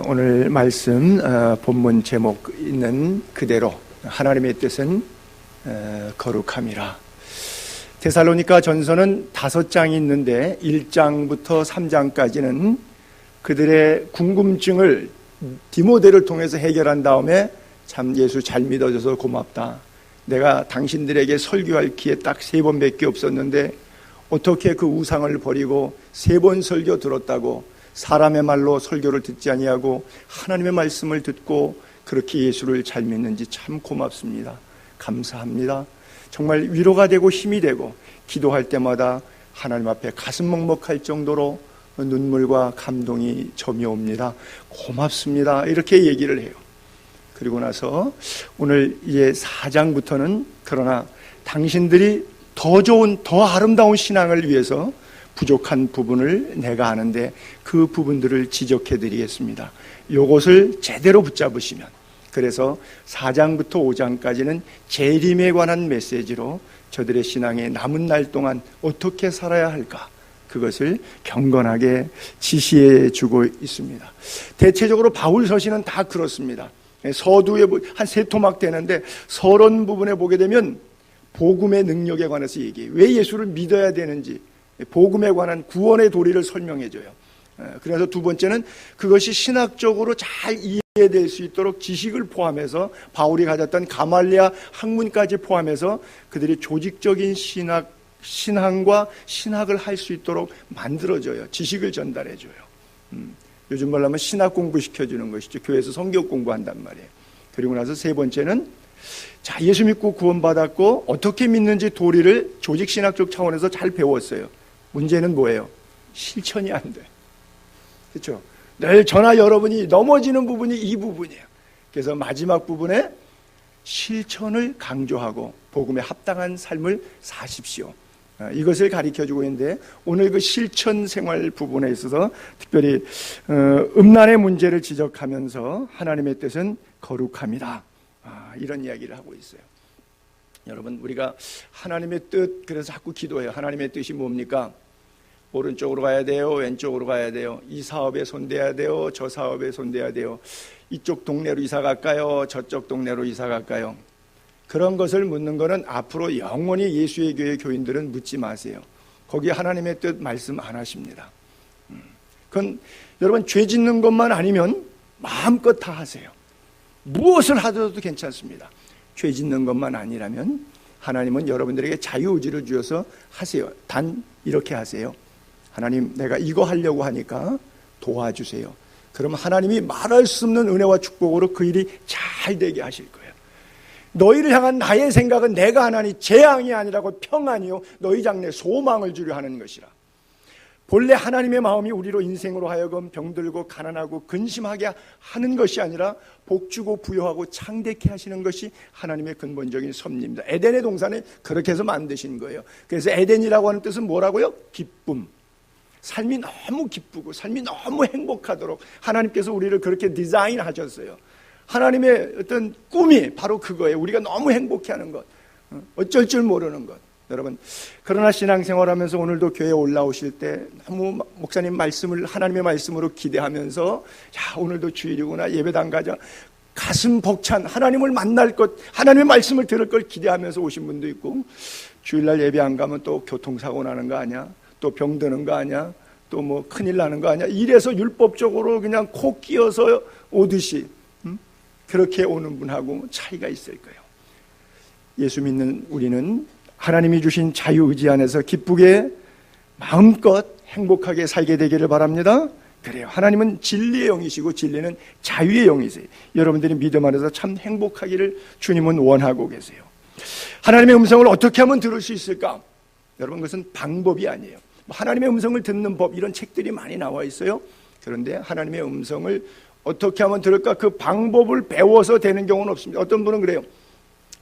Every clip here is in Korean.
오늘 말씀 본문 제목 있는 그대로 하나님의 뜻은 거룩함이라. 데살로니가 전서는 5장이 있는데 1장부터 3장까지는 그들의 궁금증을 디모데를 통해서 해결한 다음에 참 예수 잘 믿어줘서 고맙다. 내가 당신들에게 설교할 기회 딱 3번밖에 없었는데 어떻게 그 우상을 버리고 3번 설교 들었다고 사람의 말로 설교를 듣지 아니하고 하나님의 말씀을 듣고 그렇게 예수를 잘 믿는지 참 고맙습니다. 감사합니다. 정말 위로가 되고 힘이 되고 기도할 때마다 하나님 앞에 가슴 먹먹할 정도로 눈물과 감동이 점이옵니다. 고맙습니다. 이렇게 얘기를 해요. 그리고 나서 오늘 이제 4장부터는 그러나 당신들이 더 좋은 더 아름다운 신앙을 위해서 부족한 부분을 내가 아는데 그 부분들을 지적해 드리겠습니다. 이것을 제대로 붙잡으시면, 그래서 4장부터 5장까지는 재림에 관한 메시지로 저들의 신앙의 남은 날 동안 어떻게 살아야 할까, 그것을 경건하게 지시해 주고 있습니다. 대체적으로 바울 서신은 다 그렇습니다. 서두에 한 3토막 되는데 서론 부분에 보게 되면 복음의 능력에 관해서 얘기해요. 왜 예수를 믿어야 되는지, 복음에 관한 구원의 도리를 설명해줘요. 그래서 2번째는 그것이 신학적으로 잘 이해될 수 있도록 지식을 포함해서 바울이 가졌던 가말리아 학문까지 포함해서 그들이 조직적인 신앙과 신학을 할 수 있도록 만들어줘요. 지식을 전달해줘요. 요즘 말로 하면 신학 공부 시켜주는 것이죠. 교회에서 성경 공부한단 말이에요. 그리고 나서 3번째는 자, 예수 믿고 구원받았고 어떻게 믿는지 도리를 조직신학적 차원에서 잘 배웠어요. 문제는 뭐예요? 실천이 안 돼. 그렇죠? 늘 저나 여러분이 넘어지는 부분이 이 부분이에요. 그래서 마지막 부분에 실천을 강조하고 복음에 합당한 삶을 사십시오. 이것을 가르쳐주고 있는데 오늘 그 실천 생활 부분에 있어서 특별히 음란의 문제를 지적하면서 하나님의 뜻은 거룩합니다. 이런 이야기를 하고 있어요. 여러분, 우리가 하나님의 뜻, 그래서 자꾸 기도해요. 하나님의 뜻이 뭡니까? 오른쪽으로 가야 돼요? 왼쪽으로 가야 돼요? 이 사업에 손대야 돼요? 저 사업에 손대야 돼요? 이쪽 동네로 이사 갈까요? 저쪽 동네로 이사 갈까요? 그런 것을 묻는 것은 앞으로 영원히 예수의 교회 교인들은 묻지 마세요. 거기에 하나님의 뜻 말씀 안 하십니다. 그건 여러분 죄 짓는 것만 아니면 마음껏 다 하세요. 무엇을 하더라도 괜찮습니다. 죄 짓는 것만 아니라면 하나님은 여러분들에게 자유의지를 주셔서 하세요. 단 이렇게 하세요. 하나님, 내가 이거 하려고 하니까 도와주세요. 그러면 하나님이 말할 수 없는 은혜와 축복으로 그 일이 잘 되게 하실 거예요. 너희를 향한 나의 생각은 내가 하나니 재앙이 아니라고 평안이요 너희 장래에 소망을 주려 하는 것이라. 본래 하나님의 마음이 우리로 인생으로 하여금 병들고 가난하고 근심하게 하는 것이 아니라 복주고 부여하고 창대케 하시는 것이 하나님의 근본적인 섭리입니다. 에덴의 동산을 그렇게 해서 만드신 거예요. 그래서 에덴이라고 하는 뜻은 뭐라고요? 기쁨. 삶이 너무 기쁘고 삶이 너무 행복하도록 하나님께서 우리를 그렇게 디자인하셨어요. 하나님의 어떤 꿈이 바로 그거예요. 우리가 너무 행복해하는 것, 어쩔 줄 모르는 것. 여러분, 그러나 신앙생활하면서 오늘도 교회에 올라오실 때 너무 목사님 말씀을 하나님의 말씀으로 기대하면서 야, 오늘도 주일이구나, 예배당 가자, 가슴 벅찬 하나님을 만날 것, 하나님의 말씀을 들을 걸 기대하면서 오신 분도 있고, 주일날 예배 안 가면 또 교통사고 나는 거 아니야, 또 병드는 거 아니야, 또 뭐 큰일 나는 거 아니야, 이래서 율법적으로 그냥 코 끼어서 오듯이 그렇게 오는 분하고 차이가 있을 거예요. 예수 믿는 우리는 하나님이 주신 자유의지 안에서 기쁘게 마음껏 행복하게 살게 되기를 바랍니다. 그래요. 하나님은 진리의 영이시고 진리는 자유의 영이세요. 여러분들이 믿음 안에서 참 행복하기를 주님은 원하고 계세요. 하나님의 음성을 어떻게 하면 들을 수 있을까? 여러분, 그것은 방법이 아니에요. 하나님의 음성을 듣는 법, 이런 책들이 많이 나와 있어요. 그런데 하나님의 음성을 어떻게 하면 들을까? 그 방법을 배워서 되는 경우는 없습니다. 어떤 분은 그래요.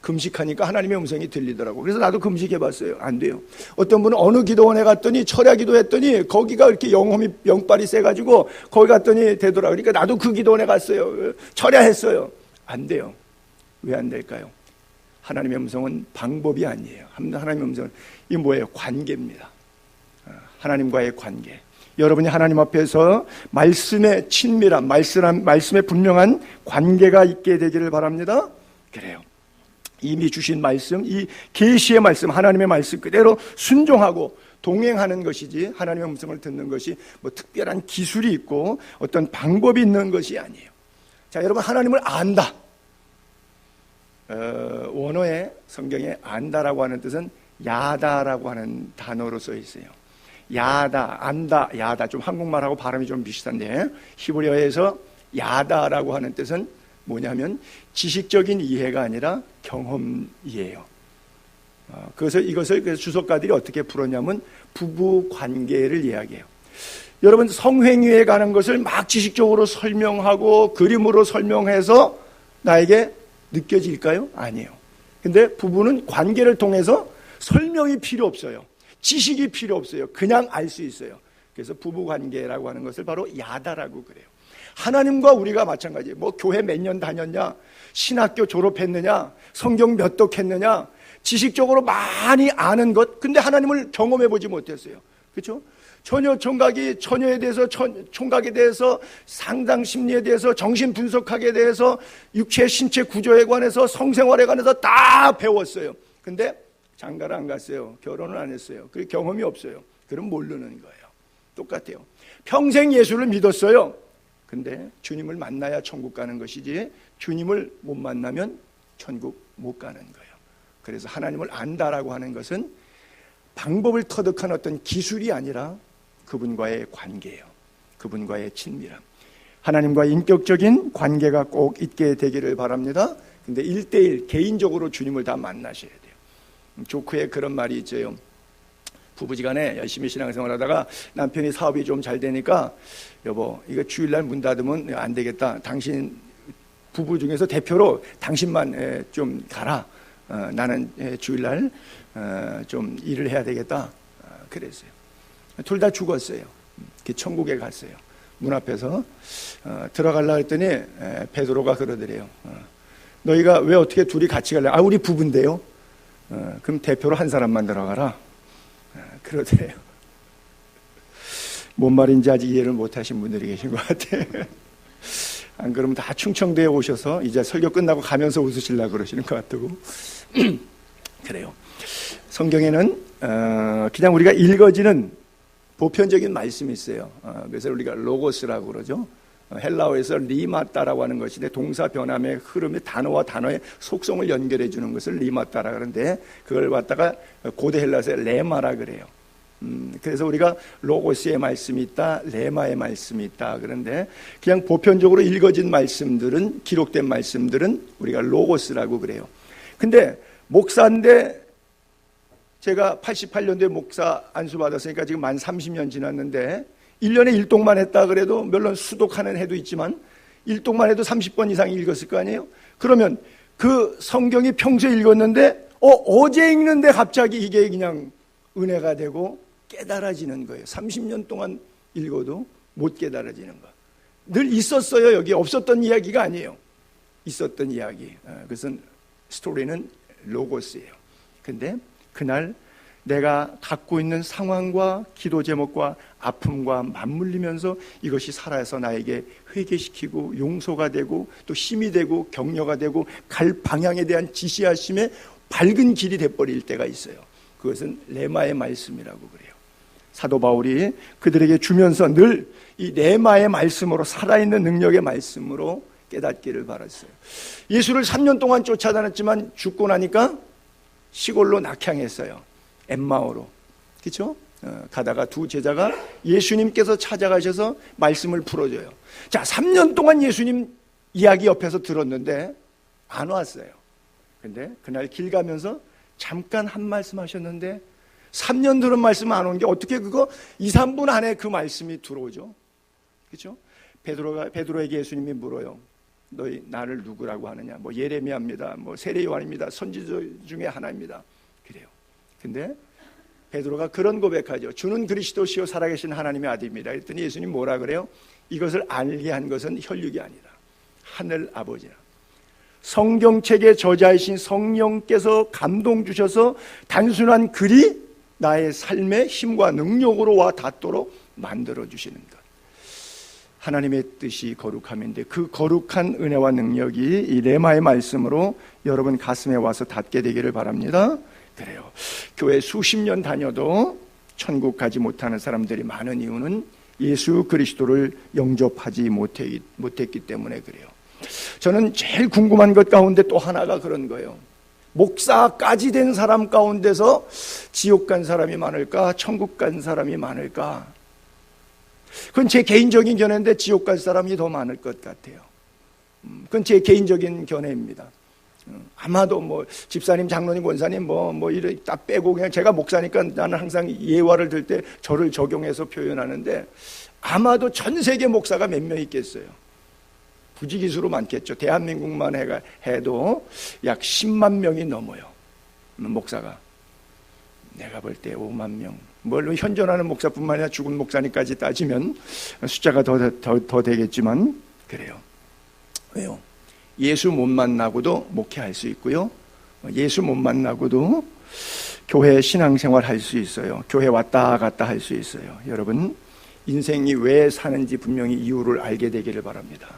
금식하니까 하나님의 음성이 들리더라고. 그래서 나도 금식해봤어요. 안 돼요. 어떤 분은 어느 기도원에 갔더니 철야 기도했더니 거기가 이렇게 영빨이 세가지고 거기 갔더니 되더라. 그러니까 나도 그 기도원에 갔어요. 철야했어요. 안 돼요. 왜 안 될까요? 하나님의 음성은 방법이 아니에요. 하나님의 음성은 이 뭐예요? 관계입니다. 하나님과의 관계. 여러분이 하나님 앞에서 말씀의 친밀한, 말씀의 분명한 관계가 있게 되기를 바랍니다. 그래요. 이미 주신 말씀, 이 계시의 말씀, 하나님의 말씀 그대로 순종하고 동행하는 것이지, 하나님의 음성을 듣는 것이 뭐 특별한 기술이 있고 어떤 방법이 있는 것이 아니에요. 자, 여러분, 하나님을 안다. 원어의 성경에 안다라고 하는 뜻은 야다라고 하는 단어로 써 있어요. 야다, 안다, 야다. 좀 한국말하고 발음이 좀 비슷한데, 히브리어에서 야다라고 하는 뜻은 뭐냐면 지식적인 이해가 아니라 경험이에요. 그래서 이것을 주석가들이 어떻게 풀었냐면 부부 관계를 이야기해요. 여러분, 성행위에 관한 것을 막 지식적으로 설명하고 그림으로 설명해서 나에게 느껴질까요? 아니에요. 근데 부부는 관계를 통해서 설명이 필요 없어요. 지식이 필요 없어요. 그냥 알 수 있어요. 그래서 부부 관계라고 하는 것을 바로 야다라고 그래요. 하나님과 우리가 마찬가지예요. 뭐 교회 몇 년 다녔냐, 신학교 졸업했느냐, 성경 몇 독했느냐, 지식적으로 많이 아는 것, 근데 하나님을 경험해 보지 못했어요. 그렇죠? 처녀에 대해서, 총각에 대해서, 상당 심리에 대해서, 정신 분석학에 대해서, 육체 신체 구조에 관해서, 성생활에 관해서 다 배웠어요. 근데 장가를 안 갔어요. 결혼을 안 했어요. 그리고 경험이 없어요. 그럼 모르는 거예요. 똑같아요. 평생 예수를 믿었어요. 근데 주님을 만나야 천국 가는 것이지, 주님을 못 만나면 천국 못 가는 거예요. 그래서 하나님을 안다라고 하는 것은 방법을 터득한 어떤 기술이 아니라 그분과의 관계예요. 그분과의 친밀함. 하나님과의 인격적인 관계가 꼭 있게 되기를 바랍니다. 근데 1대1 개인적으로 주님을 다 만나셔야 돼요. 조크에 그런 말이 있어요. 부부지간에 열심히 신앙생활하다가 남편이 사업이 좀 잘 되니까, 여보, 이거 주일날 문 닫으면 안 되겠다. 당신 부부 중에서 대표로 당신만 좀 가라. 나는 주일날 좀 일을 해야 되겠다. 그랬어요. 둘 다 죽었어요. 천국에 갔어요. 문 앞에서 들어가려고 했더니 베드로가 그러더래요. 너희가 왜 어떻게 둘이 같이 갈래? 아, 우리 부부인데요. 그럼 대표로 한 사람만 들어가라. 그러더래요. 뭔 말인지 아직 이해를 못하신 분들이 계신 것 같아요. 안 그러면 다 충청도에 오셔서 이제 설교 끝나고 가면서 웃으시려고 그러시는 것 같고. 그래요. 성경에는 그냥 우리가 읽어지는 보편적인 말씀이 있어요. 그래서 우리가 로고스라고 그러죠. 헬라어에서 리마따라고 하는 것인데, 동사 변함의 흐름의 단어와 단어의 속성을 연결해 주는 것을 리마따라 그러는데, 그걸 갖다가 고대 헬라어에서 레마라 그래요. 그래서 우리가 로고스의 말씀이 있다, 레마의 말씀이 있다 그런데, 그냥 보편적으로 읽어진 말씀들은, 기록된 말씀들은 우리가 로고스라고 그래요. 근데 목사인데, 제가 88년도에 목사 안수 받았으니까 지금 만 30년 지났는데, 1년에 일독만 했다 그래도, 물론 수독하는 해도 있지만 일독만 해도 30번 이상 읽었을 거 아니에요? 그러면 그 성경이 평소에 읽었는데 어제 읽는데 갑자기 이게 그냥 은혜가 되고 깨달아지는 거예요. 30년 동안 읽어도 못 깨달아지는 거. 늘 있었어요. 여기 없었던 이야기가 아니에요. 있었던 이야기. 그것은 스토리는 로고스예요. 근데 그날 내가 갖고 있는 상황과 기도 제목과 아픔과 맞물리면서 이것이 살아서 나에게 회개시키고 용서가 되고 또 힘이 되고 격려가 되고 갈 방향에 대한 지시하심에 밝은 길이 돼버릴 때가 있어요. 그것은 레마의 말씀이라고 그래요. 사도 바울이 그들에게 주면서 늘 이 레마의 말씀으로, 살아있는 능력의 말씀으로 깨닫기를 바랐어요. 예수를 3년 동안 쫓아다녔지만 죽고 나니까 시골로 낙향했어요. 엠마오로. 그렇죠? 가다가 두 제자가 예수님께서 찾아가셔서 말씀을 풀어줘요. 자, 3년 동안 예수님 이야기 옆에서 들었는데 안 왔어요. 근데 그날 길 가면서 잠깐 한 말씀 하셨는데 3년 들은 말씀 안 온 게 어떻게 그거 2, 3분 안에 그 말씀이 들어오죠? 그렇죠? 베드로에게 예수님이 물어요. 너희 나를 누구라고 하느냐? 뭐 예레미야입니다. 뭐 세례 요한입니다. 선지자 중에 하나입니다. 그래요. 근데 베드로가 그런 고백하죠. 주는 그리스도시요 살아계신 하나님의 아들입니다. 그랬더니 예수님 뭐라 그래요? 이것을 알게 한 것은 혈육이 아니라 하늘 아버지라. 성경책의 저자이신 성령께서 감동 주셔서 단순한 글이 나의 삶의 힘과 능력으로 와 닿도록 만들어주시는 것. 하나님의 뜻이 거룩함인데 그 거룩한 은혜와 능력이 이 레마의 말씀으로 여러분 가슴에 와서 닿게 되기를 바랍니다. 그래요. 교회 수십 년 다녀도 천국 가지 못하는 사람들이 많은 이유는 예수 그리스도를 영접하지 못했기 때문에 그래요. 저는 제일 궁금한 것 가운데 또 하나가 그런 거예요. 목사까지 된 사람 가운데서 지옥 간 사람이 많을까? 천국 간 사람이 많을까? 그건 제 개인적인 견해인데 지옥 갈 사람이 더 많을 것 같아요. 그건 제 개인적인 견해입니다. 아마도 뭐 집사님, 장로님, 권사님 뭐 이래 다 빼고 그냥 제가 목사니까 나는 항상 예화를 들 때 저를 적용해서 표현하는데 아마도 전 세계 목사가 몇 명 있겠어요. 부지기수로 많겠죠. 대한민국만 해도 약 10만 명이 넘어요. 목사가. 내가 볼 때 5만 명. 물론 현존하는 목사뿐만 아니라 죽은 목사님까지 따지면 숫자가 더 되겠지만 그래요. 왜요? 예수 못 만나고도 목회할 수 있고요. 예수 못 만나고도 교회 신앙생활 할 수 있어요. 교회 왔다 갔다 할 수 있어요. 여러분 인생이 왜 사는지 분명히 이유를 알게 되기를 바랍니다.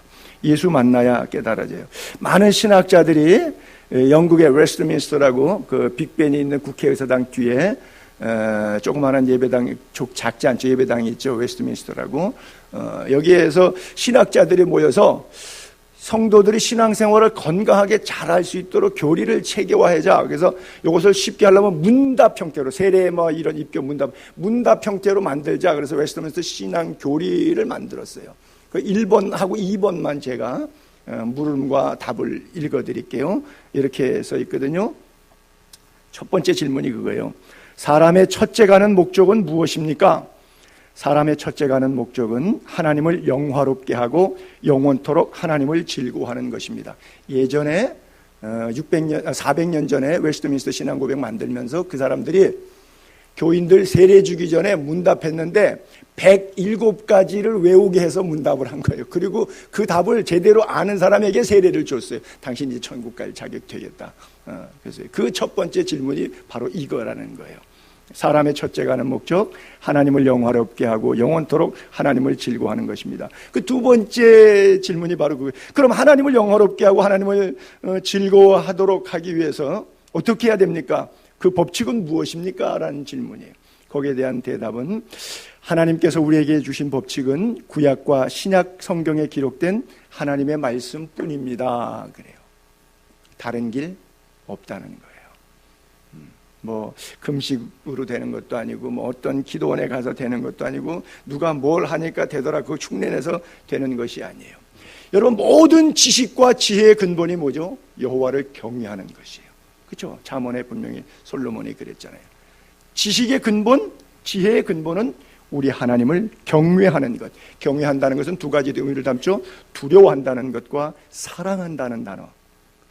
예수 만나야 깨달아져요. 많은 신학자들이 영국의 웨스트민스터라고 그 빅벤이 있는 국회의사당 뒤에 조그마한 예배당, 작지 않죠. 예배당이 있죠. 웨스트민스터라고. 여기에서 신학자들이 모여서 성도들이 신앙생활을 건강하게 잘할 수 있도록 교리를 체계화하자. 그래서 이것을 쉽게 하려면 문답 형태로 세례 뭐 이런 입교 문답 형태로 만들자. 그래서 웨스트민스터 신앙 교리를 만들었어요. 그 1번하고 2번만 제가 물음과 답을 읽어드릴게요. 이렇게 써 있거든요. 첫 번째 질문이 그거예요. 사람의 첫째 가는 목적은 무엇입니까? 사람의 첫째 가는 목적은 하나님을 영화롭게 하고 영원토록 하나님을 즐거워하는 것입니다. 예전에 400년 전에 웨스트민스터 신앙고백 만들면서 그 사람들이 교인들 세례 주기 전에 문답했는데 107가지를 외우게 해서 문답을 한 거예요. 그리고 그 답을 제대로 아는 사람에게 세례를 줬어요. 당신이 천국 갈 자격 되겠다. 그래서 그 첫 번째 질문이 바로 이거라는 거예요. 사람의 첫째 가는 목적, 하나님을 영화롭게 하고 영원토록 하나님을 즐거워하는 것입니다. 그 두 번째 질문이 바로 그거예요. 그럼 하나님을 영화롭게 하고 하나님을 즐거워하도록 하기 위해서 어떻게 해야 됩니까? 그 법칙은 무엇입니까? 라는 질문이에요. 거기에 대한 대답은 하나님께서 우리에게 주신 법칙은 구약과 신약 성경에 기록된 하나님의 말씀뿐입니다. 그래요. 다른 길 없다는 거예요. 뭐 금식으로 되는 것도 아니고 뭐 어떤 기도원에 가서 되는 것도 아니고 누가 뭘 하니까 되더라 그거 흉내내서 되는 것이 아니에요. 여러분 모든 지식과 지혜의 근본이 뭐죠? 여호와를 경외하는 것이에요. 그렇죠? 잠언에 분명히 솔로몬이 그랬잖아요. 지식의 근본, 지혜의 근본은 우리 하나님을 경외하는 것. 경외한다는 것은 두 가지 의미를 담죠. 두려워한다는 것과 사랑한다는 단어.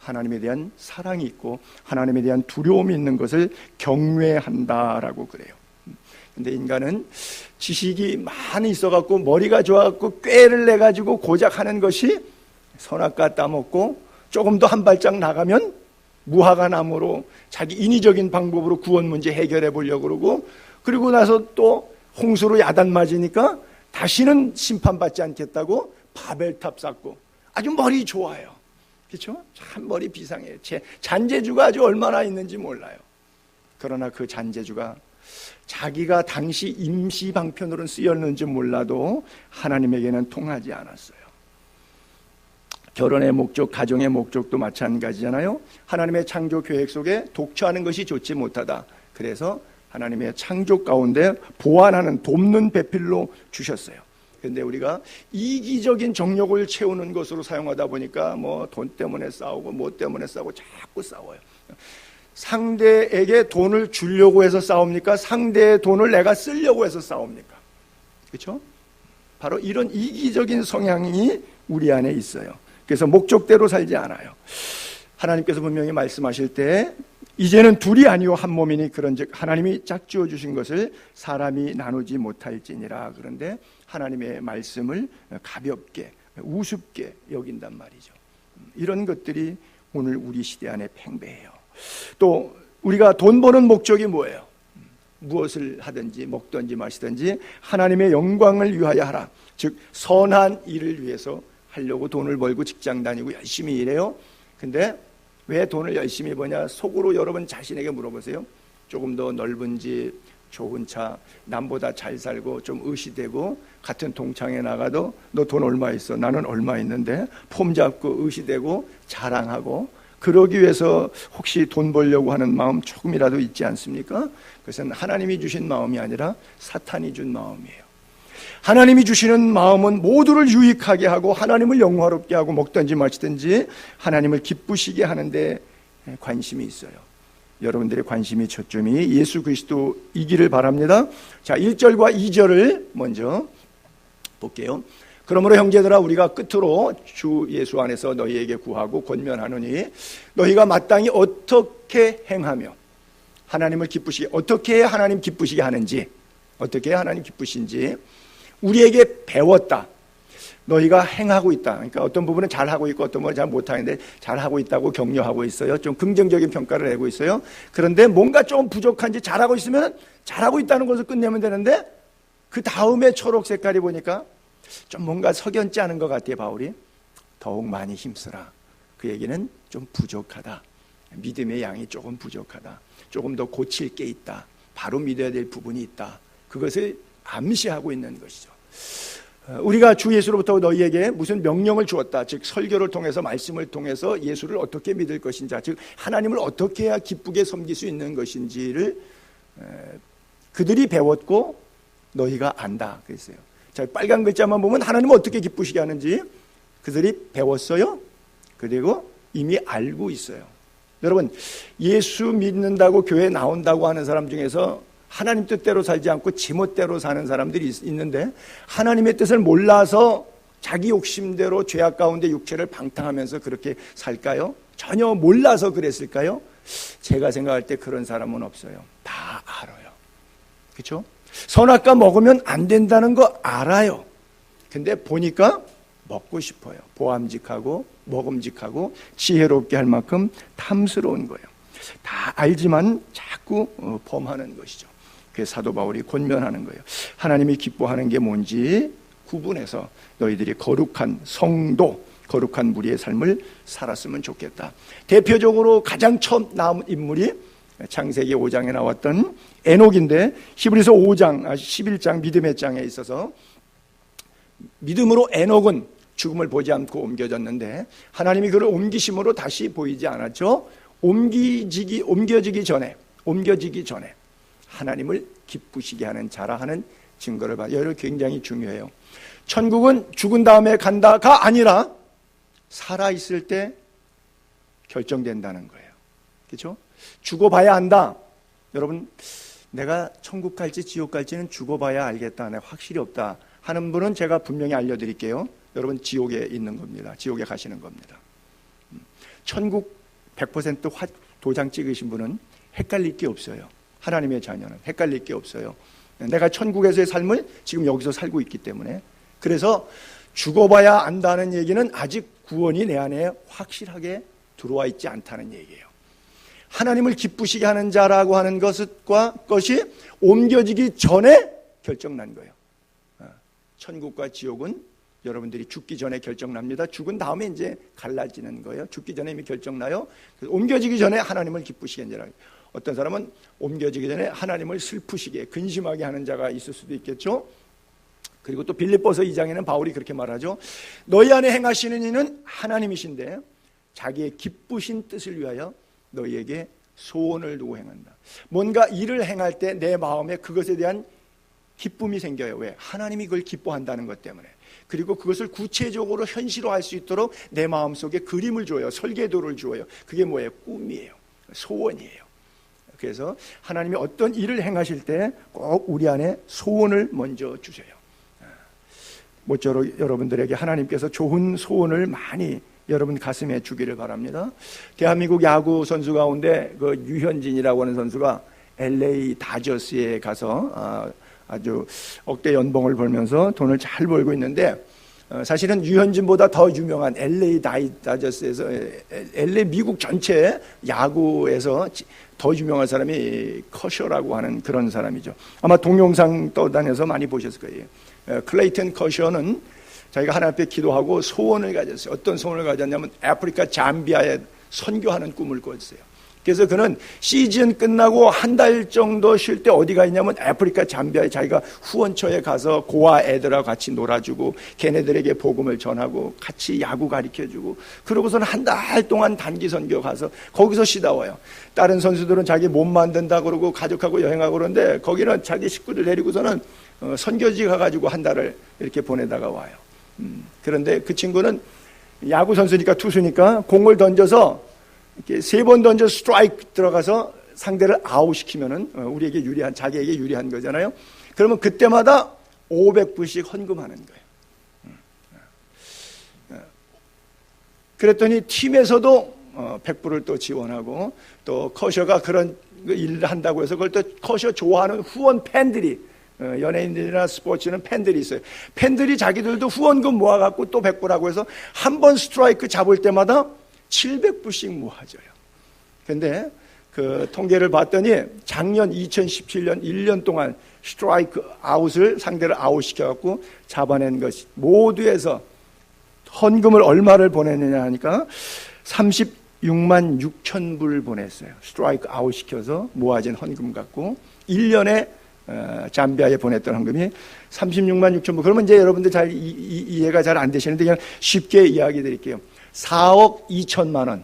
하나님에 대한 사랑이 있고 하나님에 대한 두려움이 있는 것을 경외한다라고 그래요. 근데 인간은 지식이 많이 있어갖고 머리가 좋아갖고 꾀를 내가지고 고작 하는 것이 선악과 따먹고 조금 더 한 발짝 나가면 무화과나무로 자기 인위적인 방법으로 구원 문제 해결해 보려고 그러고 그리고 나서 또 홍수로 야단 맞으니까 다시는 심판받지 않겠다고 바벨탑 쌓고 아주 머리 좋아요. 그렇죠? 참 머리 비상해요. 잔재주가 아주 얼마나 있는지 몰라요. 그러나 그 잔재주가 자기가 당시 임시 방편으로는 쓰였는지 몰라도 하나님에게는 통하지 않았어요. 결혼의 목적, 가정의 목적도 마찬가지잖아요. 하나님의 창조 계획 속에 독처하는 것이 좋지 못하다. 그래서 하나님의 창조 가운데 보완하는 돕는 배필로 주셨어요. 그런데 우리가 이기적인 정욕을 채우는 것으로 사용하다 보니까 뭐 돈 때문에 싸우고 뭐 때문에 싸우고 자꾸 싸워요. 상대에게 돈을 주려고 해서 싸웁니까? 상대의 돈을 내가 쓰려고 해서 싸웁니까? 그렇죠? 바로 이런 이기적인 성향이 우리 안에 있어요. 그래서 목적대로 살지 않아요. 하나님께서 분명히 말씀하실 때 이제는 둘이 아니요 한 몸이니 그런즉 하나님이 짝지어 주신 것을 사람이 나누지 못할지니라. 그런데 하나님의 말씀을 가볍게 우습게 여긴단 말이죠. 이런 것들이 오늘 우리 시대 안에 팽배해요. 또 우리가 돈 버는 목적이 뭐예요? 무엇을 하든지 먹든지 마시든지 하나님의 영광을 위하여 하라. 즉 선한 일을 위해서 하려고 돈을 벌고 직장 다니고 열심히 일해요. 근데 왜 돈을 열심히 버냐? 속으로 여러분 자신에게 물어보세요. 조금 더 넓은 집, 좋은 차, 남보다 잘 살고 좀 의시되고 같은 동창회 나가도 너 돈 얼마 있어? 나는 얼마 있는데? 폼 잡고 의시되고 자랑하고 그러기 위해서 혹시 돈 벌려고 하는 마음 조금이라도 있지 않습니까? 그것은 하나님이 주신 마음이 아니라 사탄이 준 마음이에요. 하나님이 주시는 마음은 모두를 유익하게 하고 하나님을 영화롭게 하고 먹든지 마시든지 하나님을 기쁘시게 하는데 관심이 있어요. 여러분들의 관심이 초점이 예수 그리스도이기를 바랍니다. 자, 1절과 2절을 먼저 볼게요. 그러므로 형제들아 우리가 끝으로 주 예수 안에서 너희에게 구하고 권면하노니 너희가 마땅히 어떻게 행하며 하나님을 기쁘시게 어떻게 해야 하나님 기쁘시게 하는지 어떻게 해야 하나님 기쁘신지 우리에게 배웠다. 너희가 행하고 있다. 그러니까 어떤 부분은 잘하고 있고 어떤 부분은 잘 못하는데 잘하고 있다고 격려하고 있어요. 좀 긍정적인 평가를 내고 있어요. 그런데 뭔가 좀 부족한지 잘하고 있으면 잘하고 있다는 것을 끝내면 되는데 그 다음에 초록 색깔이 보니까 좀 뭔가 석연치 않은 것 같아요. 바울이 더욱 많이 힘쓰라. 그 얘기는 좀 부족하다. 믿음의 양이 조금 부족하다. 조금 더 고칠 게 있다. 바로 믿어야 될 부분이 있다. 그것을 암시하고 있는 것이죠. 우리가 주 예수로부터 너희에게 무슨 명령을 주었다. 즉 설교를 통해서 말씀을 통해서 예수를 어떻게 믿을 것인지, 즉 하나님을 어떻게 해야 기쁘게 섬길 수 있는 것인지를 그들이 배웠고 너희가 안다 그랬어요. 자, 빨간 글자만 보면 하나님을 어떻게 기쁘시게 하는지 그들이 배웠어요. 그리고 이미 알고 있어요. 여러분, 예수 믿는다고 교회 나온다고 하는 사람 중에서 하나님 뜻대로 살지 않고 지멋대로 사는 사람들이 있는데 하나님의 뜻을 몰라서 자기 욕심대로 죄악 가운데 육체를 방탕하면서 그렇게 살까요? 전혀 몰라서 그랬을까요? 제가 생각할 때 그런 사람은 없어요. 다 알아요. 그렇죠? 선악과 먹으면 안 된다는 거 알아요. 근데 보니까 먹고 싶어요. 보암직하고 먹음직하고 지혜롭게 할 만큼 탐스러운 거예요. 다 알지만 자꾸 범하는 것이죠. 그래서 사도 바울이 권면하는 거예요. 하나님이 기뻐하는 게 뭔지 구분해서 너희들이 거룩한 성도, 거룩한 무리의 삶을 살았으면 좋겠다. 대표적으로 가장 처음 나온 인물이 창세기 5장에 나왔던 에녹인데 히브리서 5장, 11장 믿음의 장에 있어서 믿음으로 에녹은 죽음을 보지 않고 옮겨졌는데 하나님이 그를 옮기심으로 다시 보이지 않았죠. 옮겨지기 전에 하나님을 기쁘시게 하는 자라하는 증거를 봐요. 여러분 굉장히 중요해요. 천국은 죽은 다음에 간다가 아니라 살아있을 때 결정된다는 거예요. 그렇죠? 죽어봐야 안다. 여러분, 내가 천국 갈지 지옥 갈지는 죽어봐야 알겠다. 내가 확실히 없다 하는 분은 제가 분명히 알려드릴게요. 여러분, 지옥에 있는 겁니다. 지옥에 가시는 겁니다. 천국 100% 도장 찍으신 분은 헷갈릴 게 없어요. 하나님의 자녀는 헷갈릴 게 없어요. 내가 천국에서의 삶을 지금 여기서 살고 있기 때문에. 그래서 죽어봐야 안다는 얘기는 아직 구원이 내 안에 확실하게 들어와 있지 않다는 얘기예요. 하나님을 기쁘시게 하는 자라고 하는 것이 옮겨지기 전에 결정난 거예요. 천국과 지옥은 여러분들이 죽기 전에 결정납니다. 죽은 다음에 이제 갈라지는 거예요. 죽기 전에 이미 결정나요. 그래서 옮겨지기 전에 하나님을 기쁘시게 하는 자라. 어떤 사람은 옮겨지기 전에 하나님을 슬프시게 근심하게 하는 자가 있을 수도 있겠죠. 그리고 또 빌립보서 2장에는 바울이 그렇게 말하죠. 너희 안에 행하시는 이는 하나님이신데 자기의 기쁘신 뜻을 위하여 너희에게 소원을 두고 행한다. 뭔가 일을 행할 때 내 마음에 그것에 대한 기쁨이 생겨요. 왜? 하나님이 그걸 기뻐한다는 것 때문에. 그리고 그것을 구체적으로 현실화할 수 있도록 내 마음속에 그림을 줘요. 설계도를 주어요. 그게 뭐예요? 꿈이에요. 소원이에요. 그래서 하나님이 어떤 일을 행하실 때 꼭 우리 안에 소원을 먼저 주세요. 모쪼록 여러분들에게 하나님께서 좋은 소원을 많이 여러분 가슴에 주기를 바랍니다. 대한민국 야구 선수 가운데 그 유현진이라고 하는 선수가 LA 다저스에 가서 아주 억대 연봉을 벌면서 돈을 잘 벌고 있는데 사실은 유현진보다 더 유명한 LA 다저스에서 LA 미국 전체 야구에서 더 유명한 사람이 커셔라고 하는 그런 사람이죠. 아마 동영상 떠다녀서 많이 보셨을 거예요. 클레이튼 커셔는 자기가 하나님 앞에 기도하고 소원을 가졌어요. 어떤 소원을 가졌냐면 아프리카 잠비아에 선교하는 꿈을 꿨어요. 그래서 그는 시즌 끝나고 한 달 정도 쉴 때 어디가 있냐면 아프리카 잠비아에 자기가 후원처에 가서 고아 애들하고 같이 놀아주고 걔네들에게 복음을 전하고 같이 야구 가르쳐주고 그러고서는 한 달 동안 단기 선교 가서 거기서 쉬다 와요. 다른 선수들은 자기 몸 만든다 그러고 가족하고 여행하고 그러는데 거기는 자기 식구들 데리고서는 선교지 가가지고 한 달을 이렇게 보내다가 와요. 그런데 그 친구는 야구 선수니까 투수니까 공을 던져서 이렇게 3번 던져 스트라이크 들어가서 상대를 아웃시키면은 우리에게 유리한, 자기에게 유리한 거잖아요. 그러면 그때마다 500불씩 헌금하는 거예요. 그랬더니 팀에서도 100불을 또 지원하고 또 커셔가 그런 일을 한다고 해서 그걸 또 커셔 좋아하는 후원 팬들이 연예인들이나 스포츠는 팬들이 있어요. 팬들이 자기들도 후원금 모아갖고 또 100불하고 해서 한 번 스트라이크 잡을 때마다 700불씩 모아져요. 근데 그 통계를 봤더니 작년 2017년 1년 동안 스트라이크 아웃을 상대를 아웃시켜갖고 잡아낸 것이 모두에서 헌금을 얼마를 보냈느냐 하니까 36만 6천 불 보냈어요. 스트라이크 아웃시켜서 모아진 헌금 갖고 1년에 잠비아에 보냈던 헌금이 36만 6천 불. 그러면 이제 여러분들 잘 이해가 잘 안 되시는데 그냥 쉽게 이야기 드릴게요. 4억 2천만 원.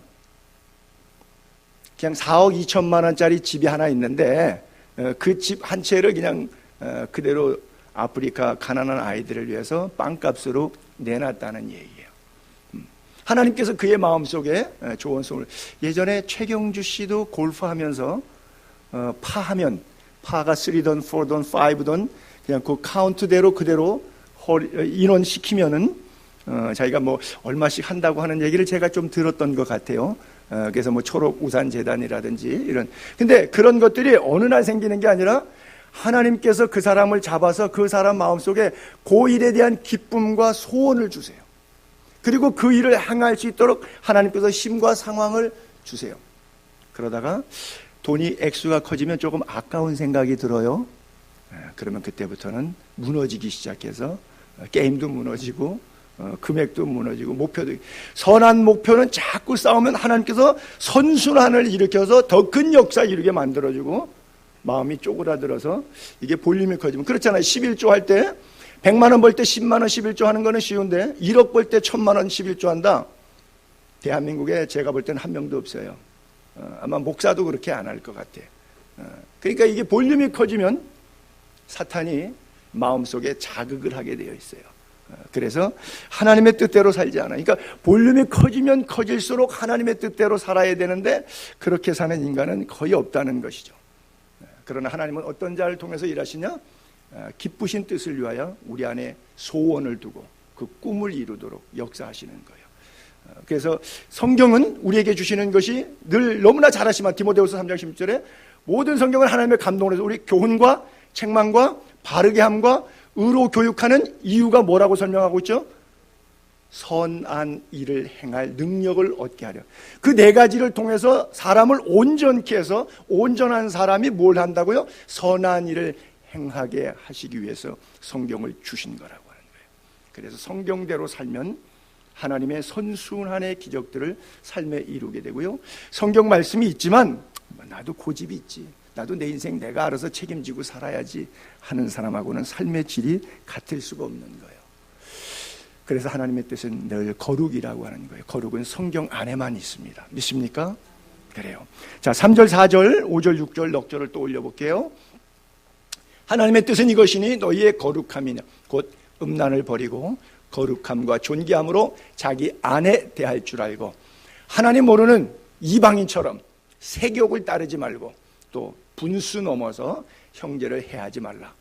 그냥 4억 2천만 원짜리 집이 하나 있는데 그 집 한 채를 그냥 그대로 아프리카 가난한 아이들을 위해서 빵값으로 내놨다는 얘기예요. 하나님께서 그의 마음속에 좋은 소원을, 예전에 최경주 씨도 골프하면서 파하면 파가 3든 4든 5든 그냥 그 카운트대로 그대로 인원 시키면은 자기가 뭐 얼마씩 한다고 하는 얘기를 제가 좀 들었던 것 같아요. 그래서 뭐 초록 우산 재단이라든지 이런. 근데 그런 것들이 어느 날 생기는 게 아니라 하나님께서 그 사람을 잡아서 그 사람 마음속에 그 일에 대한 기쁨과 소원을 주세요. 그리고 그 일을 행할 수 있도록 하나님께서 힘과 상황을 주세요. 그러다가 돈이 액수가 커지면 조금 아까운 생각이 들어요. 그러면 그때부터는 무너지기 시작해서 게임도 무너지고 금액도 무너지고 목표도, 선한 목표는 자꾸 싸우면 하나님께서 선순환을 일으켜서 더 큰 역사 이루게 만들어주고 마음이 쪼그라들어서 이게 볼륨이 커지면, 그렇잖아요. 11조 할 때 100만 원 벌 때 10만 원 11조 하는 거는 쉬운데 1억 벌 때 1000만 원 11조 한다. 대한민국에 제가 볼 때는 한 명도 없어요. 아마 목사도 그렇게 안 할 것 같아요. 그러니까 이게 볼륨이 커지면 사탄이 마음속에 자극을 하게 되어 있어요. 그래서 하나님의 뜻대로 살지 않아. 그러니까 볼륨이 커지면 커질수록 하나님의 뜻대로 살아야 되는데 그렇게 사는 인간은 거의 없다는 것이죠. 그러나 하나님은 어떤 자를 통해서 일하시냐? 기쁘신 뜻을 위하여 우리 안에 소원을 두고 그 꿈을 이루도록 역사하시는 거예요. 그래서 성경은 우리에게 주시는 것이 늘 너무나 잘 아시지만 디모데후서 3장 16절에 모든 성경은 하나님의 감동을 해서 우리 교훈과 책망과 바르게 함과 의로 교육하는 이유가 뭐라고 설명하고 있죠? 선한 일을 행할 능력을 얻게 하려. 그 네 가지를 통해서 사람을 온전케 해서 온전한 사람이 뭘 한다고요? 선한 일을 행하게 하시기 위해서 성경을 주신 거라고 하는 거예요. 그래서 성경대로 살면 하나님의 선순환의 기적들을 삶에 이루게 되고요. 성경 말씀이 있지만 나도 고집이 있지, 나도 내 인생 내가 알아서 책임지고 살아야지 하는 사람하고는 삶의 질이 같을 수가 없는 거예요. 그래서 하나님의 뜻은 늘 거룩이라고 하는 거예요. 거룩은 성경 안에만 있습니다. 믿습니까? 그래요. 자, 3절, 4절, 5절, 6절, 넉 절을 또 올려볼게요. 하나님의 뜻은 이것이니 너희의 거룩함이냐 곧 음란을 버리고 거룩함과 존귀함으로 자기 아내 대할 줄 알고, 하나님 모르는 이방인처럼 세욕을 따르지 말고 또 분수 넘어서 형제를 해하지 말라.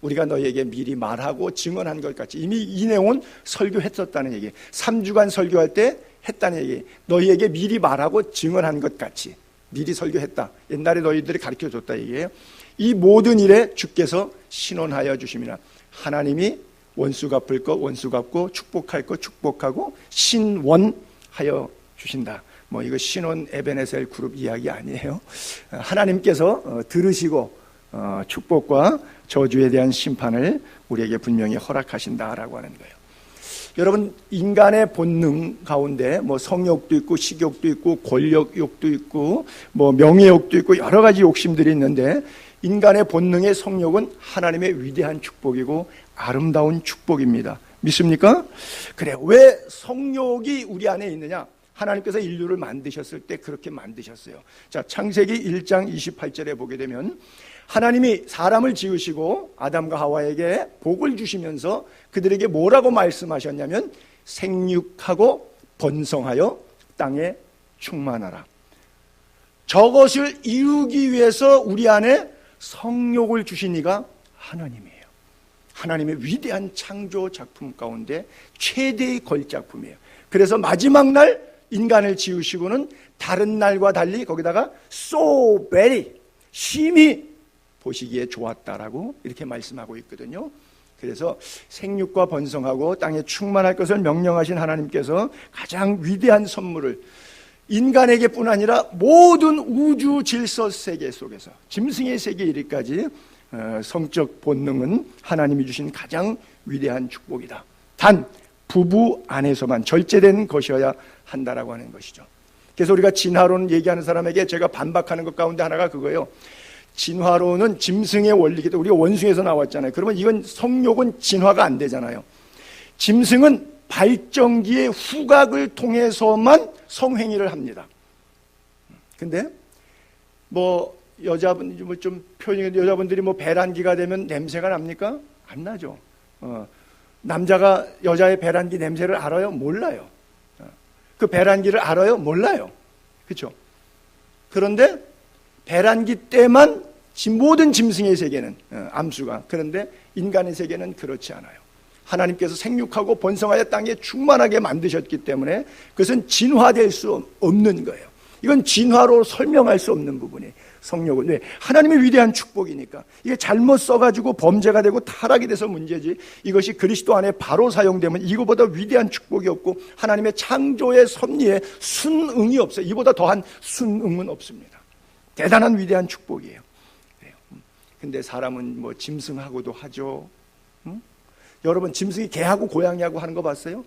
우리가 너희에게 미리 말하고 증언한 것 같이, 이미 이 내용은 설교했었다는 얘기, 3주간 설교할 때 했다는 얘기, 너희에게 미리 말하고 증언한 것 같이 미리 설교했다, 옛날에 너희들이 가르쳐줬다 얘기예요. 이 모든 일에 주께서 신원하여 주심이나 하나님이 원수 갚을 거 원수 갚고 축복할 거 축복하고 신원하여 주신다. 뭐 이거 신원 에베네셀 그룹 이야기 아니에요. 하나님께서 들으시고 축복과 저주에 대한 심판을 우리에게 분명히 허락하신다라고 하는 거예요. 여러분, 인간의 본능 가운데 뭐 성욕도 있고 식욕도 있고 권력욕도 있고 뭐 명예욕도 있고 여러 가지 욕심들이 있는데, 인간의 본능의 성욕은 하나님의 위대한 축복이고 아름다운 축복입니다. 믿습니까? 그래, 왜 성욕이 우리 안에 있느냐? 하나님께서 인류를 만드셨을 때 그렇게 만드셨어요. 자, 창세기 1장 28절에 보게 되면 하나님이 사람을 지으시고 아담과 하와에게 복을 주시면서 그들에게 뭐라고 말씀하셨냐면 생육하고 번성하여 땅에 충만하라. 저것을 이루기 위해서 우리 안에 성욕을 주신 이가 하나님이에요. 하나님의 위대한 창조 작품 가운데 최대의 걸작품이에요. 그래서 마지막 날 인간을 지으시고는 다른 날과 달리 거기다가 so very, 심히 보시기에 좋았다라고 이렇게 말씀하고 있거든요. 그래서 생육과 번성하고 땅에 충만할 것을 명령하신 하나님께서 가장 위대한 선물을 인간에게뿐 아니라 모든 우주 질서 세계 속에서 짐승의 세계 이르기까지 성적 본능은 하나님이 주신 가장 위대한 축복이다. 단 부부 안에서만 절제된 것이어야 한다라고 하는 것이죠. 그래서 우리가 진화론 얘기하는 사람에게 제가 반박하는 것 가운데 하나가 그거예요. 진화론은 짐승의 원리이기 때문에 우리가 원숭이에서 나왔잖아요. 그러면 이건 성욕은 진화가 안 되잖아요. 짐승은 발정기의 후각을 통해서만 성행위를 합니다. 근데 뭐 여자분 뭐 좀 표현이 여자분들이 뭐 배란기가 되면 냄새가 납니까? 안 나죠. 남자가 여자의 배란기 냄새를 알아요? 몰라요. 그 배란기를 알아요? 몰라요. 그렇죠? 그런데 배란기 때만 모든 짐승의 세계는 암수가, 그런데 인간의 세계는 그렇지 않아요. 하나님께서 생육하고 번성하여 땅에 충만하게 만드셨기 때문에 그것은 진화될 수 없는 거예요. 이건 진화로 설명할 수 없는 부분이에요. 성욕은 왜? 하나님의 위대한 축복이니까. 이게 잘못 써가지고 범죄가 되고 타락이 돼서 문제지, 이것이 그리스도 안에 바로 사용되면 이거보다 위대한 축복이 없고 하나님의 창조의 섭리에 순응이 없어요. 이보다 더한 순응은 없습니다. 대단한 위대한 축복이에요. 근데 사람은 뭐 짐승하고도 하죠. 여러분, 짐승이 개하고 고양이하고 하는 거 봤어요?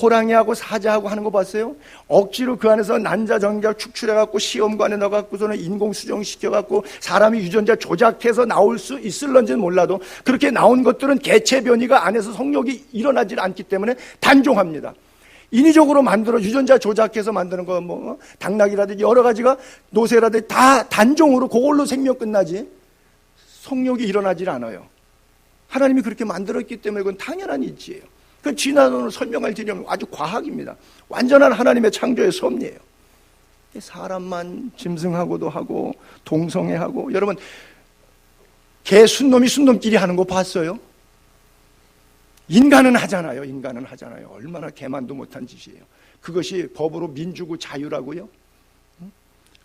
호랑이하고 사자하고 하는 거 봤어요? 억지로 그 안에서 난자전자 축출해갖고 시험관에 넣어갖고서는 인공수정시켜갖고 사람이 유전자 조작해서 나올 수 있을런지는 몰라도 그렇게 나온 것들은 개체 변이가 안에서 성욕이 일어나질 않기 때문에 단종합니다. 인위적으로 만들어 유전자 조작해서 만드는 거 뭐 당나귀라든지 여러 가지가 노새라든지 다 단종으로 그걸로 생명 끝나지 성욕이 일어나질 않아요. 하나님이 그렇게 만들었기 때문에 그건 당연한 이치예요. 그건 진화론으로 설명할 지점은 아주 과학입니다. 완전한 하나님의 창조의 섭리예요. 사람만 짐승하고도 하고 동성애하고, 여러분 개 순놈이 순놈끼리 하는 거 봤어요? 인간은 하잖아요. 인간은 하잖아요. 얼마나 개만도 못한 짓이에요. 그것이 법으로 민주고 자유라고요?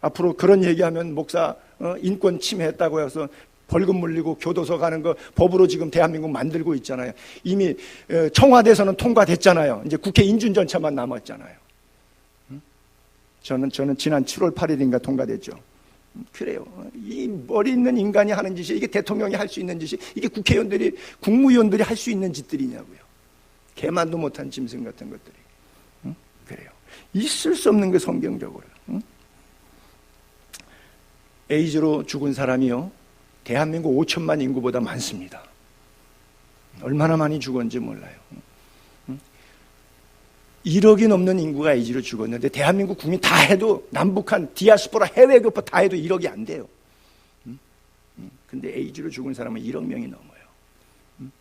앞으로 그런 얘기하면 목사 인권 침해했다고 해서 벌금 물리고 교도소 가는 거 법으로 지금 대한민국 만들고 있잖아요. 이미 청와대에서는 통과됐잖아요. 이제 국회 인준전차만 남았잖아요. 저는 지난 7월 8일인가 통과됐죠. 그래요. 이 머리 있는 인간이 하는 짓이, 이게 대통령이 할 수 있는 짓이, 이게 국회의원들이, 국무위원들이 할 수 있는 짓들이냐고요. 개만도 못한 짐승 같은 것들이. 그래요. 있을 수 없는 게 성경적으로. 에이즈로 죽은 사람이요, 대한민국 5천만 인구보다 많습니다. 얼마나 많이 죽었는지 몰라요. 1억이 넘는 인구가 에이즈로 죽었는데 대한민국 국민 다 해도, 남북한 디아스포라 해외 교포 다 해도 1억이 안 돼요. 근데 에이즈로 죽은 사람은 1억 명이 넘어요.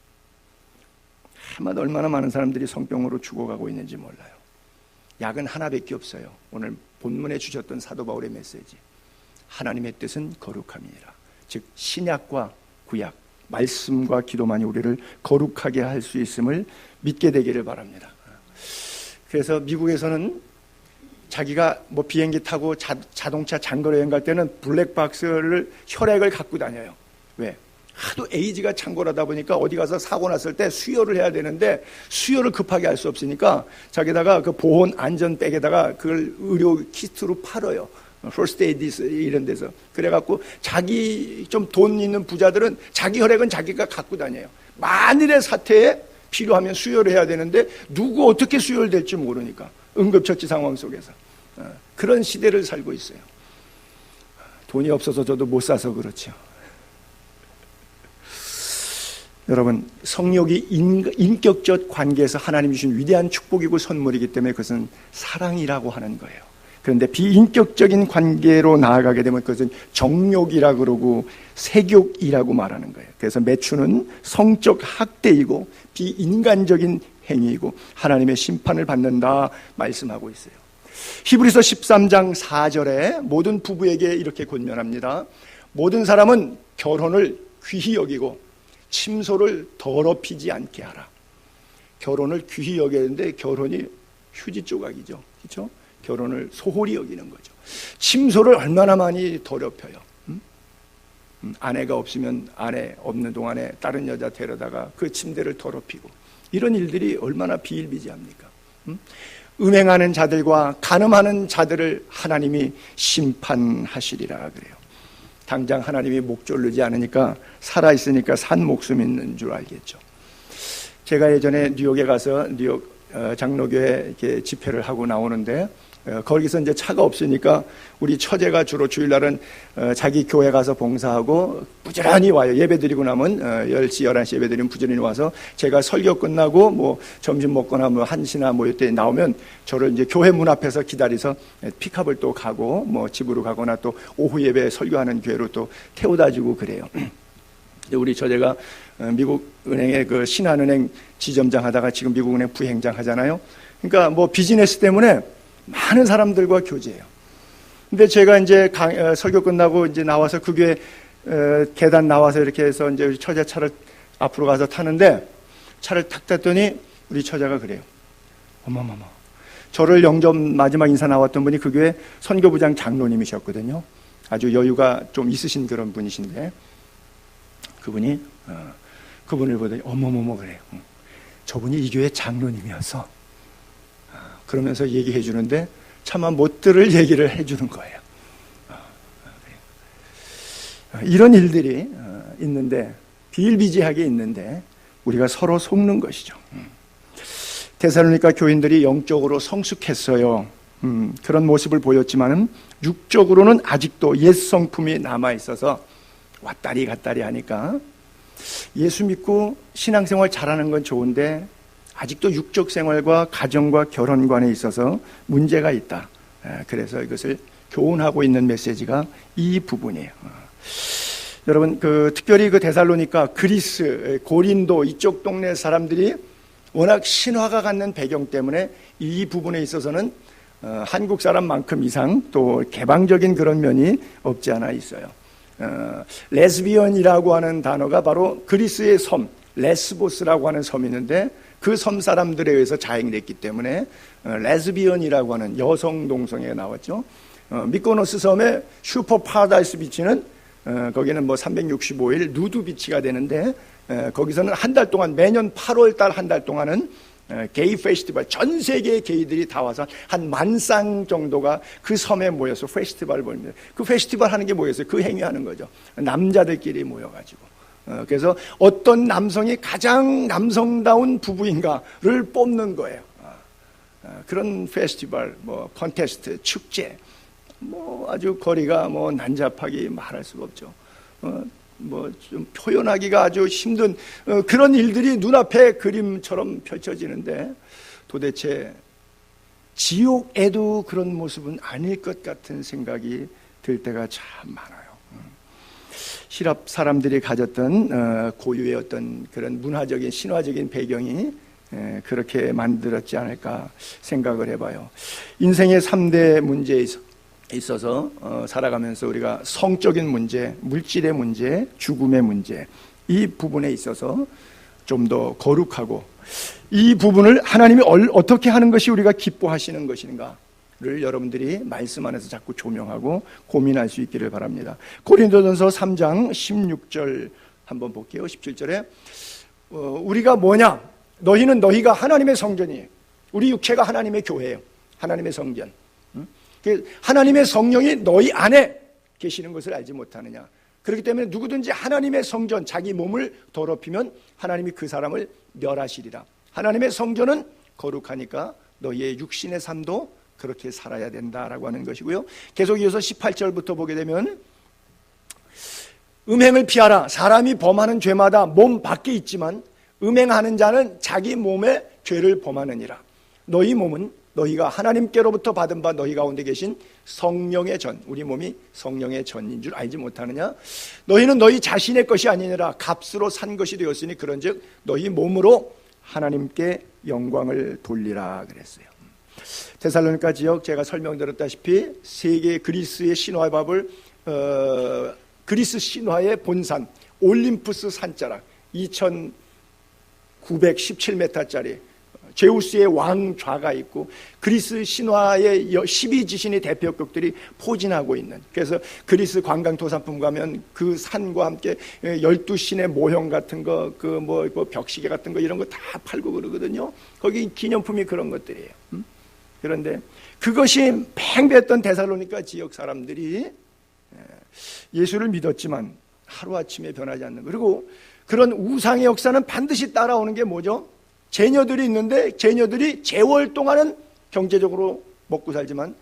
아마도 얼마나 많은 사람들이 성병으로 죽어가고 있는지 몰라요. 약은 하나밖에 없어요. 오늘 본문에 주셨던 사도 바울의 메시지, 하나님의 뜻은 거룩함이니라. 즉 신약과 구약, 말씀과 기도만이 우리를 거룩하게 할 수 있음을 믿게 되기를 바랍니다. 그래서 미국에서는 자기가 뭐 비행기 타고 자동차 장거리 여행 갈 때는 블랙박스를, 혈액을 갖고 다녀요. 왜? 하도 에이지가 창궐하다 보니까 어디 가서 사고 났을 때 수혈을 해야 되는데 수혈을 급하게 할 수 없으니까 자기다가 그 보온 안전백에다가 그걸 의료 키트로 팔아요. First Aid 이런 데서. 그래갖고 자기 좀 돈 있는 부자들은 자기 혈액은 자기가 갖고 다녀요. 만일의 사태에 필요하면 수혈을 해야 되는데 누구 어떻게 수혈될지 모르니까 응급처치 상황 속에서 그런 시대를 살고 있어요. 돈이 없어서 저도 못 사서 그렇죠. 여러분, 성욕이 인격적 관계에서 하나님이 주신 위대한 축복이고 선물이기 때문에 그것은 사랑이라고 하는 거예요. 그런데 비인격적인 관계로 나아가게 되면 그것은 정욕이라고 그러고 색욕이라고 말하는 거예요. 그래서 매춘은 성적 학대이고 비인간적인 행위이고 하나님의 심판을 받는다 말씀하고 있어요. 히브리서 13장 4절에 모든 부부에게 이렇게 권면합니다. 모든 사람은 결혼을 귀히 여기고 침소를 더럽히지 않게 하라. 결혼을 귀히 여기는데 결혼이 휴지 조각이죠. 그렇죠? 결혼을 소홀히 여기는 거죠. 침소를 얼마나 많이 더럽혀요. 아내가 없으면 아내 없는 동안에 다른 여자 데려다가 그 침대를 더럽히고 이런 일들이 얼마나 비일비재합니까? 음행하는 자들과 간음하는 자들을 하나님이 심판하시리라 그래요. 당장 하나님이 목 졸르지 않으니까 살아있으니까 산 목숨 있는 줄 알겠죠. 제가 예전에 뉴욕에 가서 뉴욕 장로교회 이렇게 집회를 하고 나오는데 거기서 이제 차가 없으니까 우리 처제가 주로 주일날은 자기 교회 가서 봉사하고 부지런히 와요. 예배 드리고 나면 10시, 11시 예배 드리면 부지런히 와서 제가 설교 끝나고 뭐 점심 먹거나 뭐 1시나 뭐 이때 나오면 저를 이제 교회 문 앞에서 기다려서 픽업을 또 가고 뭐 집으로 가거나 또 오후 예배 설교하는 교회로 또 태워다 주고 그래요. 우리 처제가 미국 은행의 그 신한은행 지점장 하다가 지금 미국 은행 부행장 하잖아요. 그러니까 뭐 비즈니스 때문에 많은 사람들과 교제해요. 근데 제가 이제 설교 끝나고 이제 나와서 그 교회 계단 나와서 이렇게 해서 이제 우리 처제 차를 앞으로 가서 타는데 차를 탁 탔더니 우리 처제가 그래요. 어머머머. 저를 영접 마지막 인사 나왔던 분이 그 교회 선교부장 장로님이셨거든요. 아주 여유가 좀 있으신 그런 분이신데 그분이 그분을 보더니 어머머머 그래요. 저분이 이 교회 장로님이어서 그러면서 얘기해 주는데 차마 못 들을 얘기를 해 주는 거예요. 이런 일들이 있는데 비일비재하게 있는데 우리가 서로 속는 것이죠. 데살로니가 교인들이 영적으로 성숙했어요. 그런 모습을 보였지만은 육적으로는 아직도 옛 성품이 남아 있어서 왔다리 갔다리 하니까 예수 믿고 신앙생활 잘하는 건 좋은데 아직도 육적 생활과 가정과 결혼관에 있어서 문제가 있다. 그래서 이것을 교훈하고 있는 메시지가 이 부분이에요. 여러분, 특별히 데살로니가, 그리스, 고린도 이쪽 동네 사람들이 워낙 신화가 갖는 배경 때문에 이 부분에 있어서는 한국 사람만큼 이상 또 개방적인 그런 면이 없지 않아 있어요. 레즈비언이라고 하는 단어가 바로 그리스의 섬, 레스보스라고 하는 섬이 있는데 그 섬 사람들에 의해서 자행됐기 때문에 레즈비언이라고 하는 여성 동성애가 나왔죠. 미코노스 섬의 슈퍼 파라다이스 비치는 거기는 뭐 365일 누드 비치가 되는데 거기서는 한 달 동안 매년 8월 달 한 달 동안은 게이 페스티벌, 전 세계의 게이들이 다 와서 한 10,000쌍 정도가 그 섬에 모여서 페스티벌을 벌입니다. 그 페스티벌 하는 게 뭐였어요? 그 행위하는 거죠. 남자들끼리 모여가지고. 그래서 어떤 남성이 가장 남성다운 부부인가를 뽑는 거예요. 그런 페스티벌, 뭐 컨테스트, 축제, 뭐 아주 거리가 뭐 난잡하기 말할 수가 없죠. 뭐 좀 표현하기가 아주 힘든 그런 일들이 눈앞에 그림처럼 펼쳐지는데 도대체 지옥에도 그런 모습은 아닐 것 같은 생각이 들 때가 참 많아요. 히랍 사람들이 가졌던 고유의 어떤 그런 문화적인 신화적인 배경이 그렇게 만들었지 않을까 생각을 해봐요. 인생의 3대 문제에 있어서 살아가면서 우리가 성적인 문제, 물질의 문제, 죽음의 문제, 이 부분에 있어서 좀 더 거룩하고 이 부분을 하나님이 어떻게 하는 것이 우리가 기뻐하시는 것인가 를 여러분들이 말씀 안에서 자꾸 조명하고 고민할 수 있기를 바랍니다. 고린도전서 3장 16절 한번 볼게요. 17절에 우리가 뭐냐? 너희는 너희가 하나님의 성전이에요. 우리 육체가 하나님의 교회예요. 하나님의 성전. 하나님의 성령이 너희 안에 계시는 것을 알지 못하느냐. 그렇기 때문에 누구든지 하나님의 성전, 자기 몸을 더럽히면 하나님이 그 사람을 멸하시리라. 하나님의 성전은 거룩하니까 너희의 육신의 삶도 그렇게 살아야 된다라고 하는 것이고요. 계속 이어서 18절부터 보게 되면 음행을 피하라. 사람이 범하는 죄마다 몸 밖에 있지만 음행하는 자는 자기 몸의 죄를 범하느니라. 너희 몸은 너희가 하나님께로부터 받은 바 너희 가운데 계신 성령의 전, 우리 몸이 성령의 전인 줄 알지 못하느냐? 너희는 너희 자신의 것이 아니니라 값으로 산 것이 되었으니 그런즉 너희 몸으로 하나님께 영광을 돌리라 그랬어요. 데살로니가 지역 제가 설명드렸다시피 세계 그리스의 신화의 밥을 그리스 신화의 본산 올림푸스 산자락 2917m짜리 제우스의 왕좌가 있고 그리스 신화의 12지신의 대표격들이 포진하고 있는, 그래서 그리스 관광토산품 가면 그 산과 함께 12신의 모형 같은 거, 그 뭐 벽시계 같은 거 이런 거 다 팔고 그러거든요. 거기 기념품이 그런 것들이에요. 그런데 그것이 팽배했던 데살로니가 지역 사람들이 예수를 믿었지만 하루아침에 변하지 않는, 그리고 그런 우상의 역사는 반드시 따라오는 게 뭐죠? 자녀들이 있는데 자녀들이 재월 동안은 경제적으로 먹고 살지만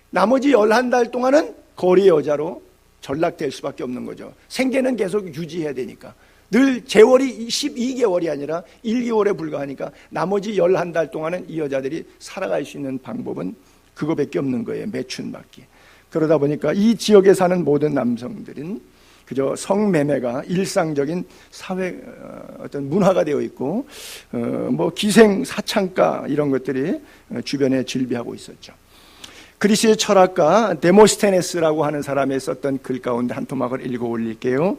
나머지 11달 동안은 거리 여자로 전락될 수밖에 없는 거죠. 생계는 계속 유지해야 되니까. 늘 재월이 12개월이 아니라 1개월에 불과하니까 나머지 11달 동안은 이 여자들이 살아갈 수 있는 방법은 그거밖에 없는 거예요. 매춘받기. 그러다 보니까 이 지역에 사는 모든 남성들은 그저 성매매가 일상적인 사회 어떤 문화가 되어 있고 뭐 기생 사창가 이런 것들이 주변에 질비하고 있었죠. 그리스의 철학가 데모스테네스라고 하는 사람이 썼던 글 가운데 한 토막을 읽어 올릴게요.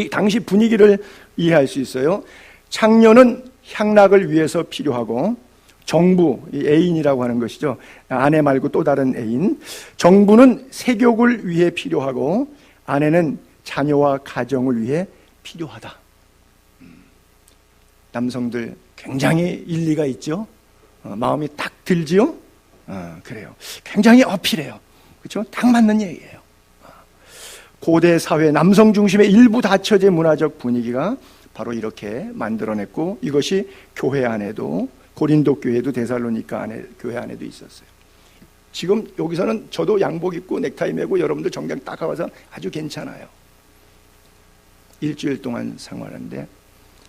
당시 분위기를 이해할 수 있어요. 창녀는 향락을 위해서 필요하고 정부, 애인이라고 하는 것이죠. 아내 말고 또 다른 애인. 정부는 세욕을 위해 필요하고 아내는 자녀와 가정을 위해 필요하다. 남성들 굉장히 일리가 있죠. 마음이 딱 들지요. 그래요. 굉장히 어필해요. 그렇죠? 딱 맞는 얘기예요. 고대 사회 남성 중심의 일부 다처제 문화적 분위기가 바로 이렇게 만들어냈고, 이것이 교회 안에도, 고린도 교회도 데살로니가 교회 안에도 있었어요. 지금 여기서는 저도 양복 입고 넥타이 매고 여러분들 정장 딱 가봐서 아주 괜찮아요. 일주일 동안 생활하는데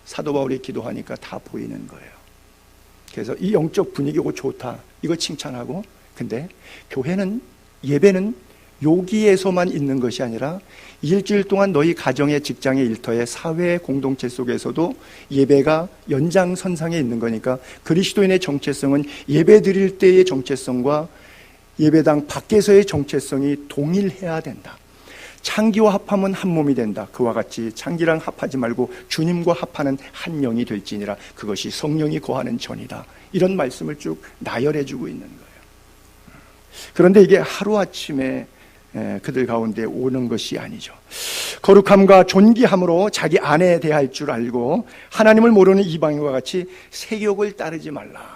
사도 바울이 기도하니까 다 보이는 거예요. 그래서 이 영적 분위기고 좋다, 이거 칭찬하고, 근데 교회는, 예배는 여기에서만 있는 것이 아니라 일주일 동안 너희 가정의, 직장의, 일터의, 사회 공동체 속에서도 예배가 연장선상에 있는 거니까 그리스도인의 정체성은 예배 드릴 때의 정체성과 예배당 밖에서의 정체성이 동일해야 된다. 창기와 합하면 한 몸이 된다. 그와 같이 창기랑 합하지 말고 주님과 합하는 한 영이 될지니라. 그것이 성령이 거하는 전이다. 이런 말씀을 쭉 나열해 주고 있는 거예요. 그런데 이게 하루아침에 그들 가운데 오는 것이 아니죠. 거룩함과 존귀함으로 자기 아내에 대할 줄 알고 하나님을 모르는 이방인과 같이 세욕을 따르지 말라.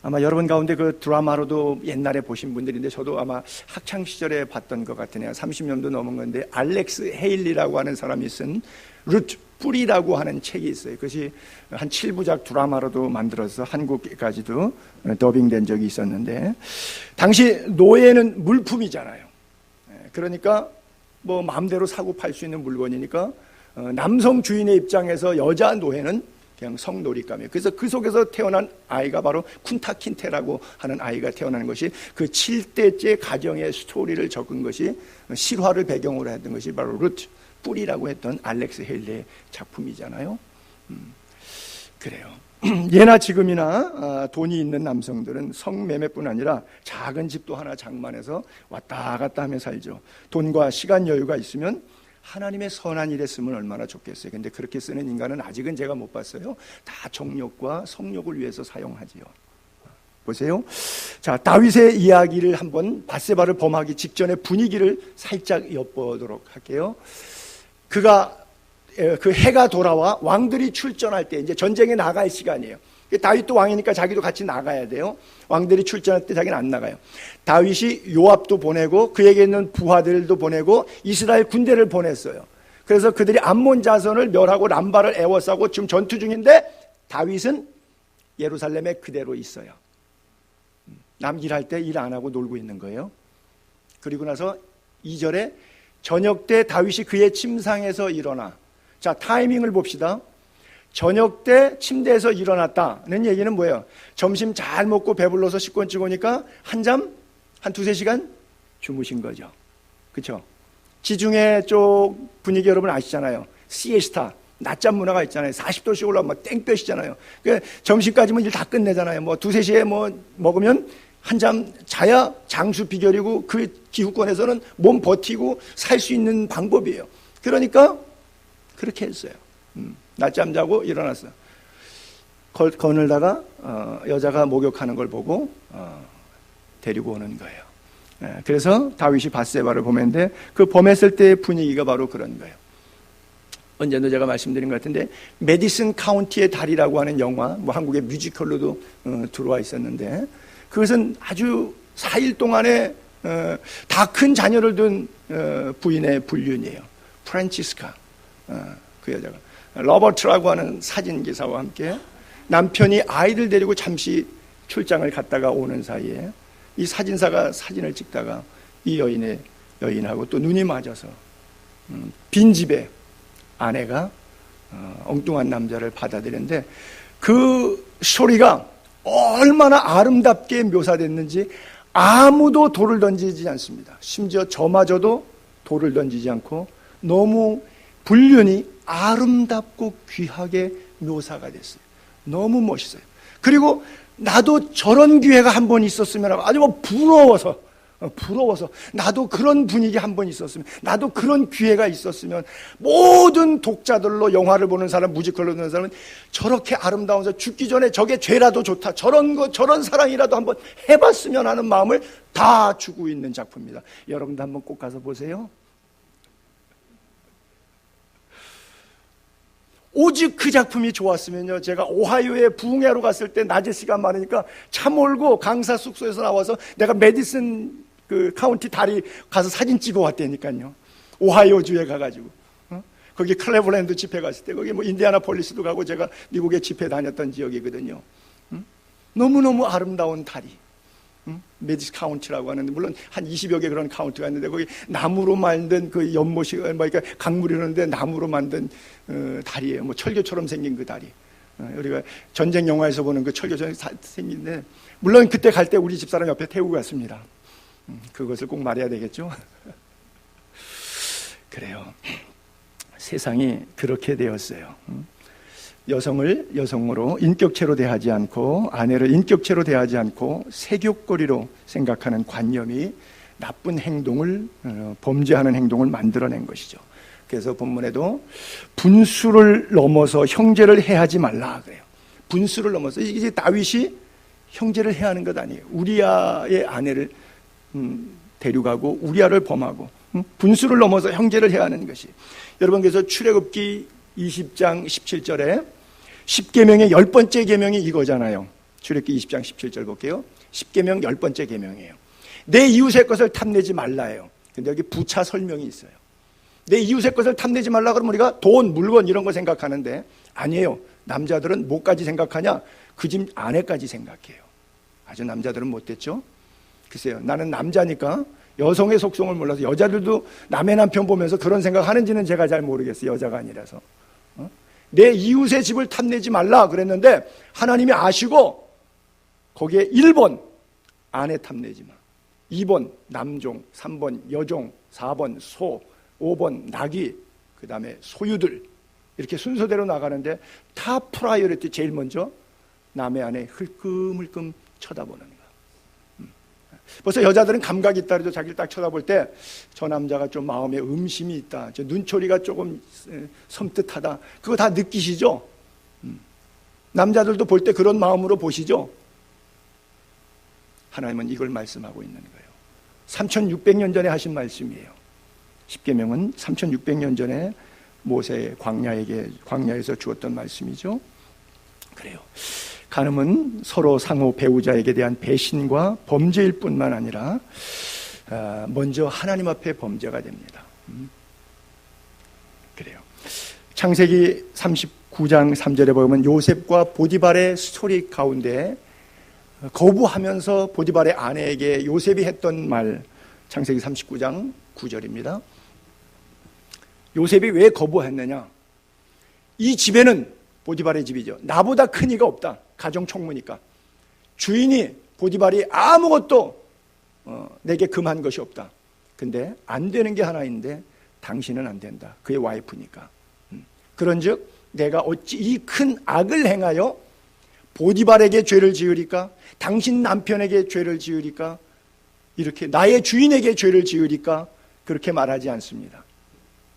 아마 여러분 가운데 그 드라마로도 옛날에 보신 분들인데 저도 아마 학창시절에 봤던 것 같으네요. 30년도 넘은 건데 알렉스 헤일리라고 하는 사람이 쓴 루트 뿌리라고 하는 책이 있어요. 그것이 한 7부작 드라마로도 만들어서 한국까지도 더빙된 적이 있었는데, 당시 노예는 물품이잖아요. 그러니까 뭐 마음대로 사고 팔 수 있는 물건이니까 남성 주인의 입장에서 여자 노예는 그냥 성놀이감이에요. 그래서 그 속에서 태어난 아이가 바로 쿤타킨테라고 하는 아이가 태어나는 것이, 그 7대째 가정의 스토리를 적은 것이, 실화를 배경으로 했던 것이 바로 루트 뿌리라고 했던 알렉스 헤일리의 작품이잖아요. 그래요. 예나 지금이나 돈이 있는 남성들은 성매매뿐 아니라 작은 집도 하나 장만해서 왔다 갔다 하며 살죠. 돈과 시간 여유가 있으면 하나님의 선한 일에 쓰면 얼마나 좋겠어요. 근데 그렇게 쓰는 인간은 아직은 제가 못 봤어요. 다 정욕과 성욕을 위해서 사용하지요. 보세요. 자, 다윗의 이야기를 한번, 밧세바를 범하기 직전의 분위기를 살짝 엿보도록 할게요. 그 해가 돌아와 왕들이 출전할 때 이제 전쟁에 나갈 시간이에요. 다윗도 왕이니까 자기도 같이 나가야 돼요. 왕들이 출전할 때 자기는 안 나가요. 다윗이 요압도 보내고 그에게 있는 부하들도 보내고 이스라엘 군대를 보냈어요. 그래서 그들이 암몬 자손을 멸하고 람바를 애워싸고 지금 전투 중인데 다윗은 예루살렘에 그대로 있어요. 남 일할 때 일 안 하고 놀고 있는 거예요. 그리고 나서 2절에 저녁 때 다윗이 그의 침상에서 일어나. 자, 타이밍을 봅시다. 저녁 때 침대에서 일어났다는 얘기는 뭐예요? 점심 잘 먹고 배불러서 씻고 찍으니까 한잠? 한 두세 시간 주무신 거죠. 그렇죠? 지중해 쪽 분위기 여러분 아시잖아요. 시에스타, 낮잠 문화가 있잖아요. 40도씩 올라오면 막 땡볕이잖아요. 그러니까 점심까지면 일 다 끝내잖아요. 뭐 두세 시에 뭐 먹으면 한잠 자야 장수 비결이고 그 기후권에서는 몸 버티고 살 수 있는 방법이에요. 그러니까 그렇게 했어요. 낮잠 자고 일어났어요. 거늘다가 여자가 목욕하는 걸 보고 데리고 오는 거예요. 그래서 다윗이 밧세바를 범했는데 그 범했을 때의 분위기가 바로 그런 거예요. 언제도 제가 말씀드린 것 같은데 메디슨 카운티의 달이라고 하는 영화, 뭐 한국의 뮤지컬로도 들어와 있었는데 그것은 아주 4일 동안에 다 큰 자녀를 둔 부인의 불륜이에요. 프란치스카, 그 여자가 로버트라고 하는 사진기사와 함께 남편이 아이들 데리고 잠시 출장을 갔다가 오는 사이에 이 사진사가 사진을 찍다가 이 여인하고 또 눈이 맞아서 빈집에 아내가 엉뚱한 남자를 받아들였는데 그 스토리가 얼마나 아름답게 묘사됐는지 아무도 돌을 던지지 않습니다. 심지어 저마저도 돌을 던지지 않고 너무 불륜이 아름답고 귀하게 묘사가 됐어요. 너무 멋있어요. 그리고 나도 저런 기회가 한 번 있었으면 하고 아주 부러워서 나도 그런 분위기 한 번 있었으면, 나도 그런 기회가 있었으면, 모든 독자들로 영화를 보는 사람, 뮤지컬로 보는 사람은 저렇게 아름다워서 죽기 전에 저게 죄라도 좋다, 저런 사랑이라도 한번 해봤으면 하는 마음을 다 주고 있는 작품입니다. 여러분도 한번 꼭 가서 보세요. 오직 그 작품이 좋았으면요, 제가 오하이오에 부흥회로 갔을 때 낮에 시간 많으니까 차 몰고 강사 숙소에서 나와서 내가 메디슨 그 카운티 다리 가서 사진 찍어 왔다니까요. 오하이오주에 가가지고 거기 클레버랜드 집회 갔을 때 거기 뭐 인디애나폴리스도 가고 제가 미국에 집회 다녔던 지역이거든요. 너무너무 아름다운 다리, 메디슨 카운티라고 하는데 물론 한 20여 개 그런 카운티가 있는데 거기 나무로 만든 그 연못이 그러니까 강물이 흐르는데 나무로 만든 다리예요. 뭐 철교처럼 생긴 그 다리. 우리가 전쟁 영화에서 보는 그 철교처럼 생긴데 물론 그때 갈 때 우리 집사람 옆에 태우고 갔습니다. 그것을 꼭 말해야 되겠죠? 그래요. 세상이 그렇게 되었어요. 여성을 여성으로 인격체로 대하지 않고 아내를 인격체로 대하지 않고 세교거리로 생각하는 관념이 나쁜 행동을 범죄하는 행동을 만들어낸 것이죠. 그래서 본문에도 분수를 넘어서 형제를 해하지 말라 그래요. 분수를 넘어서 이제 다윗이 형제를 해하는 것 아니에요. 우리아의 아내를 데려가고 우리아를 범하고 분수를 넘어서 형제를 해하는 것이. 여러분 그래서 출애굽기 20장 17절에 10계명의 10번째 계명이 이거잖아요. 출애굽기 20장 17절 볼게요. 10계명 10번째 계명이에요. 내 이웃의 것을 탐내지 말라예요. 근데 여기 부차 설명이 있어요. 내 이웃의 것을 탐내지 말라 그러면 우리가 돈, 물건 이런 거 생각하는데 아니에요. 남자들은 뭐까지 생각하냐? 그 집 아내까지 생각해요. 아주 남자들은 못됐죠? 글쎄요. 나는 남자니까 여성의 속성을 몰라서 여자들도 남의 남편 보면서 그런 생각하는지는 제가 잘 모르겠어요. 여자가 아니라서. 내 이웃의 집을 탐내지 말라 그랬는데 하나님이 아시고 거기에 1번 아내 탐내지 마, 2번 남종, 3번 여종, 4번 소, 5번 낙이, 그 다음에 소유들 이렇게 순서대로 나가는데 탑 프라이어리티 제일 먼저 남의 아내 흘끔흘끔 쳐다보는 거야. 벌써 여자들은 감각이 있다 그래도 자기를 딱 쳐다볼 때 저 남자가 좀 마음에 음심이 있다, 저 눈초리가 조금 섬뜩하다, 그거 다 느끼시죠? 남자들도 볼 때 그런 마음으로 보시죠? 하나님은 이걸 말씀하고 있는 거예요. 3600년 전에 하신 말씀이에요. 십계명은 3600년 전에 모세 광야에서 주었던 말씀이죠. 그래요. 간음은 서로 상호 배우자에게 대한 배신과 범죄일 뿐만 아니라 먼저 하나님 앞에 범죄가 됩니다. 그래요. 창세기 39장 3절에 보면 요셉과 보디발의 스토리 가운데 거부하면서 보디발의 아내에게 요셉이 했던 말, 창세기 39장 9절입니다. 요셉이 왜 거부했느냐? 이 집에는, 보디발의 집이죠, 나보다 큰 이가 없다. 가정 총무니까. 주인이 보디발이 아무것도 내게 금한 것이 없다. 근데 안 되는 게 하나 있는데 당신은 안 된다. 그의 와이프니까. 그런즉 내가 어찌 이 큰 악을 행하여 보디발에게 죄를 지으리까? 당신 남편에게 죄를 지으리까? 이렇게 나의 주인에게 죄를 지으리까? 그렇게 말하지 않습니다.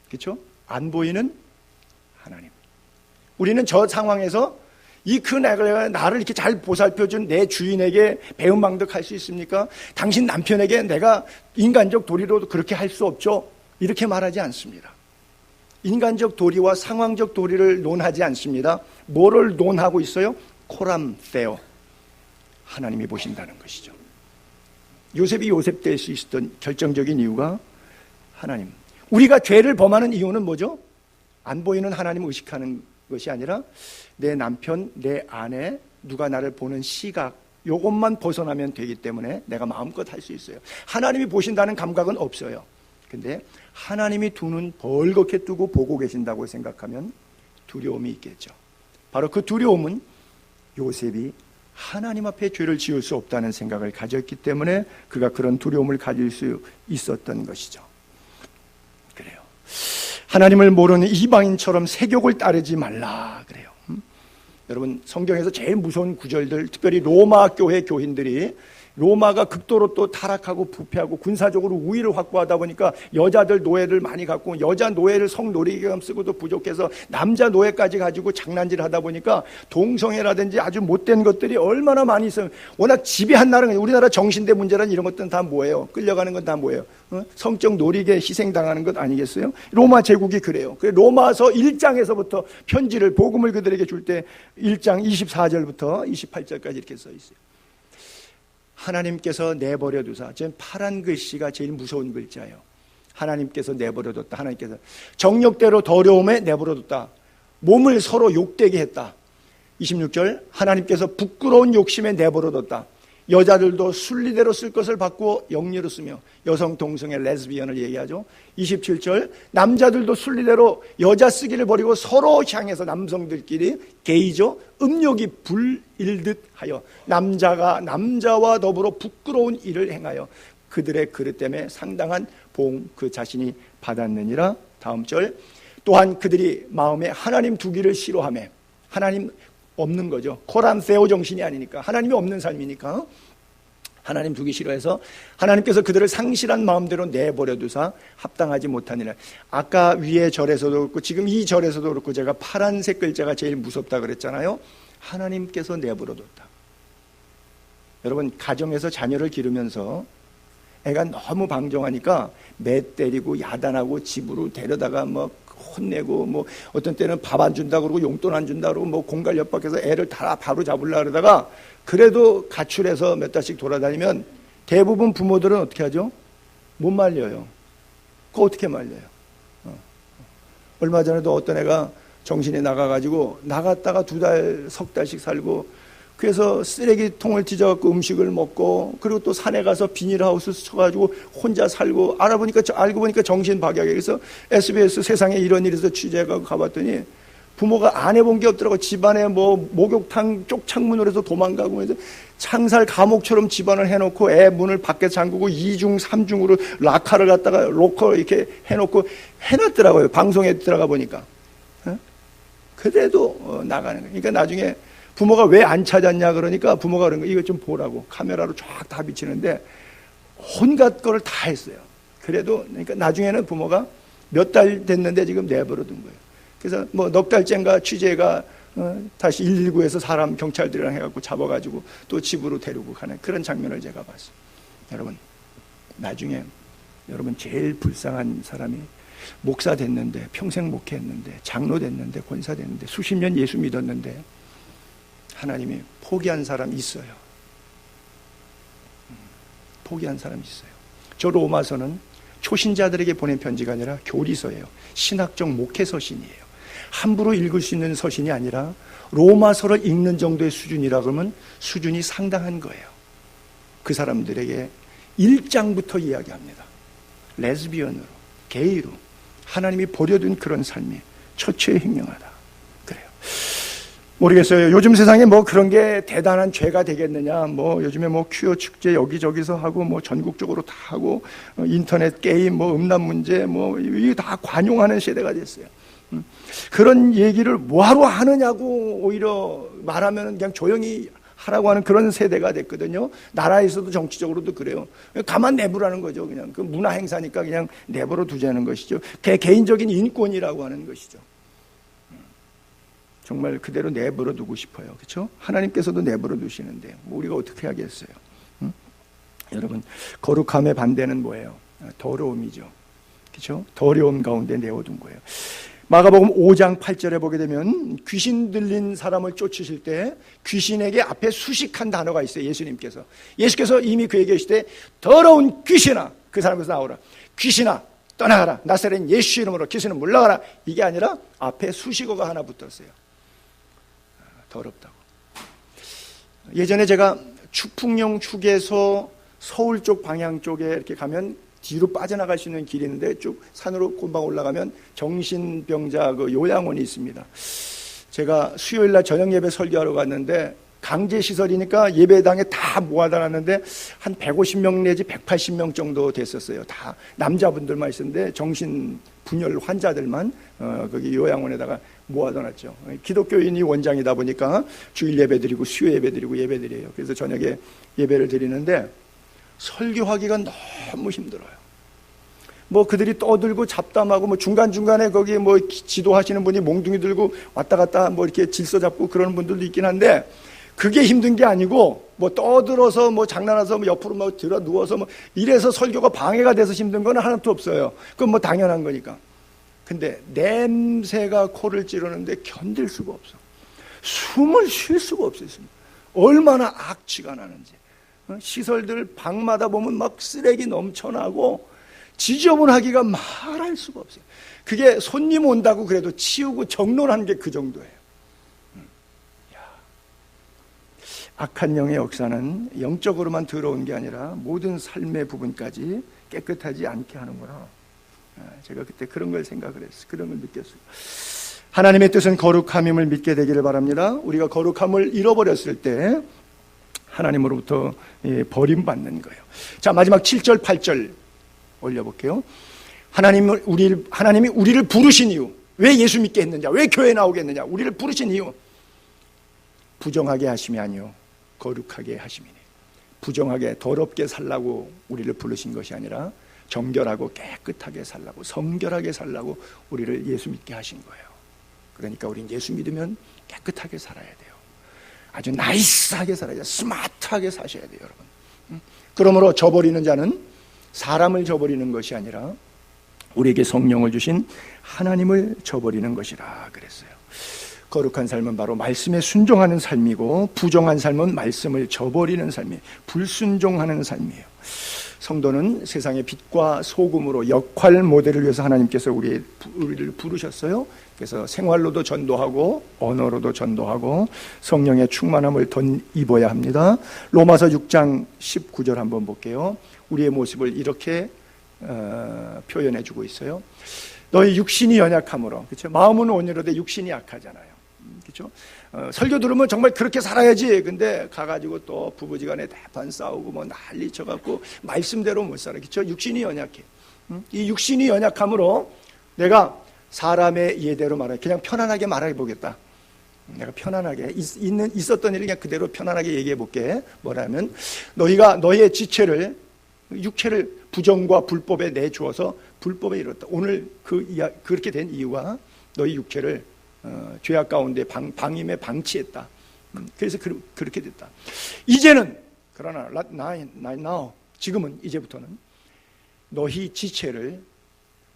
그렇죠? 안 보이는 하나님. 우리는 저 상황에서 이 큰 악을 나를 이렇게 잘 보살펴준 내 주인에게 배은망덕할 수 있습니까? 당신 남편에게 내가 인간적 도리로도 그렇게 할 수 없죠? 이렇게 말하지 않습니다. 인간적 도리와 상황적 도리를 논하지 않습니다. 뭐를 논하고 있어요? 코람세오, 하나님이 보신다는 것이죠. 요셉이 요셉 될 수 있었던 결정적인 이유가 하나님. 우리가 죄를 범하는 이유는 뭐죠? 안 보이는 하나님을 의식하는 것이 아니라 내 남편, 내 아내, 누가 나를 보는 시각, 이것만 벗어나면 되기 때문에 내가 마음껏 할 수 있어요. 하나님이 보신다는 감각은 없어요. 근데 하나님이 두 눈 벌겋게 뜨고 보고 계신다고 생각하면 두려움이 있겠죠. 바로 그 두려움은 요셉이 하나님 앞에 죄를 지을 수 없다는 생각을 가졌기 때문에 그가 그런 두려움을 가질 수 있었던 것이죠. 그래요. 하나님을 모르는 이방인처럼 세욕을 따르지 말라 그래요. 여러분, 성경에서 제일 무서운 구절들, 특별히 로마 교회 교인들이, 로마가 극도로 또 타락하고 부패하고 군사적으로 우위를 확보하다 보니까 여자들 노예를 많이 갖고, 여자 노예를 성놀이기감 쓰고도 부족해서 남자 노예까지 가지고 장난질 하다 보니까 동성애라든지 아주 못된 것들이 얼마나 많이 있어요. 워낙 지배한 나라는, 우리나라 정신대 문제란 이런 것들은 다 뭐예요? 끌려가는 건 다 뭐예요? 성적 놀이에 희생당하는 것 아니겠어요? 로마 제국이 그래요. 로마서 1장에서부터 편지를, 복음을 그들에게 줄 때 1장 24절부터 28절까지 이렇게 써 있어요. 하나님께서 내버려 두사, 지금 파란 글씨가 제일 무서운 글자예요. 하나님께서 내버려 뒀다. 하나님께서 정욕대로 더러움에 내버려 뒀다. 몸을 서로 욕되게 했다. 26절, 하나님께서 부끄러운 욕심에 내버려 뒀다. 여자들도 순리대로 쓸 것을 바꾸어 영리로 쓰며, 여성 동성애 레즈비언을 얘기하죠. 27절, 남자들도 순리대로 여자 쓰기를 버리고 서로 향해서 남성들끼리 게이죠, 음욕이 불일듯 하여 남자가 남자와 더불어 부끄러운 일을 행하여 그들의 그릇 때문에 상당한 보응 그 자신이 받았느니라. 다음 절, 또한 그들이 마음에 하나님 두기를 싫어하며, 하나님 없는 거죠. 코람세오 정신이 아니니까, 하나님이 없는 삶이니까 하나님 두기 싫어해서 하나님께서 그들을 상실한 마음대로 내버려 두사 합당하지 못하니라. 아까 위의 절에서도 그렇고 지금 이 절에서도 그렇고 제가 파란색 글자가 제일 무섭다 그랬잖아요. 하나님께서 내버려 뒀다. 여러분, 가정에서 자녀를 기르면서 애가 너무 방종하니까 매 때리고 야단하고 집으로 데려다가 혼내고, 어떤 때는 밥 안 준다 그러고 용돈 안 준다 그러고 공갈 협박해서 애를 다 바로 잡으려고 그러다가, 그래도 가출해서 몇 달씩 돌아다니면 대부분 부모들은 어떻게 하죠? 못 말려요. 그거 어떻게 말려요? 얼마 전에도 어떤 애가 정신이 나가가지고 나갔다가 2달, 석 달씩 살고, 그래서 쓰레기통을 뒤져갖고 음식을 먹고, 그리고 또 산에 가서 비닐하우스 쳐가지고 혼자 살고, 알고 보니까 정신박약에. 그래서 SBS 세상에 이런 일에서 취재가 가봤더니 부모가 안 해본 게 없더라고. 집안에 목욕탕 쪽 창문으로 해서 도망가고, 해서 창살 감옥처럼 집안을 해놓고 애 문을 밖에 잠그고 2중 3중으로 라카를 갖다가 로커 이렇게 해놓고 해놨더라고요. 방송에 들어가 보니까. 그래도 나가는 거예요. 그러니까 나중에 부모가 왜 안 찾았냐 그러니까 부모가 그런 거, 이거 좀 보라고 카메라로 쫙 다 비치는데 온갖 거를 다 했어요. 그래도 그러니까 나중에는 부모가 몇 달 됐는데 지금 내버려 둔 거예요. 그래서 넉 달째인가 취재가 다시 119에서 사람 경찰들이랑 해갖고 잡아가지고 또 집으로 데리고 가는 그런 장면을 제가 봤어요. 여러분, 나중에 여러분 제일 불쌍한 사람이 목사 됐는데, 평생 목회했는데, 장로 됐는데, 권사 됐는데, 수십 년 예수 믿었는데 하나님이 포기한 사람이 있어요. 포기한 사람이 있어요. 저 로마서는 초신자들에게 보낸 편지가 아니라 교리서예요. 신학적 목회 서신이에요. 함부로 읽을 수 있는 서신이 아니라 로마서를 읽는 정도의 수준이라 그러면 수준이 상당한 거예요. 그 사람들에게 1장부터 이야기합니다. 레즈비언으로, 게이로 하나님이 버려둔 그런 삶이 처처에 행명하다. 그래요. 모르겠어요. 요즘 세상에 뭐 그런 게 대단한 죄가 되겠느냐. 뭐 요즘에 뭐 퀴어 축제 여기저기서 하고 뭐 전국적으로 다 하고 인터넷 게임 뭐 음란 문제 뭐 이게 다 관용하는 시대가 됐어요. 그런 얘기를 뭐하러 하느냐고 오히려 말하면 그냥 조용히 하라고 하는 그런 세대가 됐거든요. 나라에서도 정치적으로도 그래요. 가만 내버라는 거죠. 그냥 그 문화 행사니까 그냥 내버려 두자는 것이죠. 개인적인 인권이라고 하는 것이죠. 정말 그대로 내버려 두고 싶어요. 그렇죠? 하나님께서도 내버려 두시는데 우리가 어떻게 하겠어요? 여러분, 거룩함의 반대는 뭐예요? 더러움이죠. 그렇죠? 더러움 가운데 내어둔 거예요. 마가복음 5장 8절에 보게 되면 귀신 들린 사람을 쫓으실 때 귀신에게 앞에 수식한 단어가 있어요. 예수께서 이미 그에게 계실 때 더러운 귀신아, 그 사람에서 나오라. 귀신아 떠나가라. 나사렛 예수 이름으로 귀신은 물러가라. 이게 아니라 앞에 수식어가 하나 붙었어요. 더럽다고. 예전에 제가 축풍령 휴게소 서울 쪽 방향 쪽에 이렇게 가면 뒤로 빠져나갈 수 있는 길이 있는데 쭉 산으로 곰방 올라가면 정신병자 그 요양원이 있습니다. 제가 수요일날 저녁 예배 설교하러 갔는데 강제시설이니까 예배당에 다 모아다 놨는데 한 150명 내지 180명 정도 됐었어요. 다 남자분들만 있었는데 정신분열 환자들만 거기 요양원에다가 모아다 놨죠. 기독교인이 원장이다 보니까 주일 예배 드리고 수요 예배 드리고 예배 드려요. 그래서 저녁에 예배를 드리는데 설교하기가 너무 힘들어요. 뭐 그들이 떠들고 잡담하고 뭐 중간중간에 거기 뭐 지도하시는 분이 몽둥이 들고 왔다 갔다 뭐 이렇게 질서 잡고 그러는 분들도 있긴 한데 그게 힘든 게 아니고 뭐 떠들어서 뭐 장난해서 뭐 옆으로 뭐 들어 누워서 뭐 이래서 설교가 방해가 돼서 힘든 건 하나도 없어요. 그건 뭐 당연한 거니까. 근데 냄새가 코를 찌르는데 견딜 수가 없어. 숨을 쉴 수가 없어요. 얼마나 악취가 나는지. 시설들 방마다 보면 막 쓰레기 넘쳐나고 지저분하기가 말할 수가 없어요. 그게 손님 온다고 그래도 치우고 정돈하는 게 그 정도예요. 악한 영의 역사는 영적으로만 더러운 게 아니라 모든 삶의 부분까지 깨끗하지 않게 하는구나. 제가 그때 그런 걸 생각을 했어요. 그런 걸 느꼈어요. 하나님의 뜻은 거룩함임을 믿게 되기를 바랍니다. 우리가 거룩함을 잃어버렸을 때 하나님으로부터 버림받는 거예요. 자, 마지막 7절 8절 올려볼게요. 하나님이 우리를 부르신 이유, 왜 예수 믿게 했느냐, 왜 교회 나오겠느냐, 우리를 부르신 이유, 부정하게 하심이 아니요 거룩하게 하심이니. 부정하게 더럽게 살라고 우리를 부르신 것이 아니라 정결하고 깨끗하게 살라고, 성결하게 살라고 우리를 예수 믿게 하신 거예요. 그러니까 우리는 예수 믿으면 깨끗하게 살아야 돼요. 아주 나이스하게 살아야 돼요. 스마트하게 사셔야 돼요, 여러분. 그러므로 저버리는 자는 사람을 저버리는 것이 아니라 우리에게 성령을 주신 하나님을 저버리는 것이라 그랬어요. 거룩한 삶은 바로 말씀에 순종하는 삶이고 부정한 삶은 말씀을 저버리는 삶이에요. 불순종하는 삶이에요. 성도는 세상의 빛과 소금으로 역할 모델을 위해서 하나님께서 우리를 부르셨어요. 그래서 생활로도 전도하고 언어로도 전도하고 성령의 충만함을 덧입어야 합니다. 로마서 6장 19절 한번 볼게요. 우리의 모습을 이렇게 표현해 주고 있어요. 너희 육신이 연약함으로, 그렇죠? 마음은 온유로되 육신이 약하잖아요. 그렇죠? 설교 들으면 정말 그렇게 살아야지. 근데 가가지고 또 부부지간에 대판 싸우고 뭐 난리 쳐갖고 말씀대로 못 살아. 그렇죠? 육신이 연약해. 이 육신이 연약함으로 내가 사람의 예대로 말해, 그냥 편안하게 말해 보겠다. 내가 편안하게 있었던 일을 그냥 그대로 편안하게 얘기해 볼게. 뭐라면 너희가 너희의 지체를, 육체를 부정과 불법에 내주어서 불법에 이뤘다. 오늘 그렇게 된 이유가 너희 육체를 죄악 가운데 방임에 방치했다. 그래서 그렇게 됐다. 이제는 그러나 now 지금은 이제부터는 너희 지체를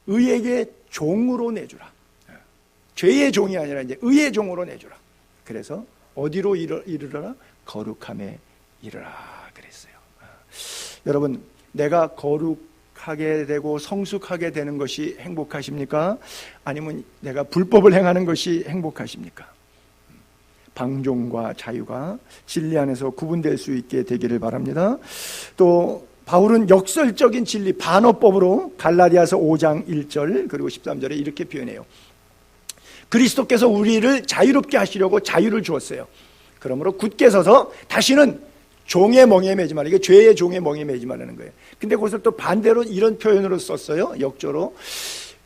의에게 종으로 내주라. 죄의 종이 아니라 이제 의의 종으로 내주라. 그래서 어디로 이르러라? 거룩함에 이르라 그랬어요. 여러분, 내가 거룩하게 되고 성숙하게 되는 것이 행복하십니까? 아니면 내가 불법을 행하는 것이 행복하십니까? 방종과 자유가 진리 안에서 구분될 수 있게 되기를 바랍니다. 또 바울은 역설적인 진리, 반어법으로 갈라디아서 5장 1절 그리고 13절에 이렇게 표현해요. 그리스도께서 우리를 자유롭게 하시려고 자유를 주었어요. 그러므로 굳게 서서 다시는 종의 멍에 매지 말라. 이게 죄의 종의 멍에 매지 말라는 거예요. 근데 거기서 또 반대로 이런 표현으로 썼어요. 역조로.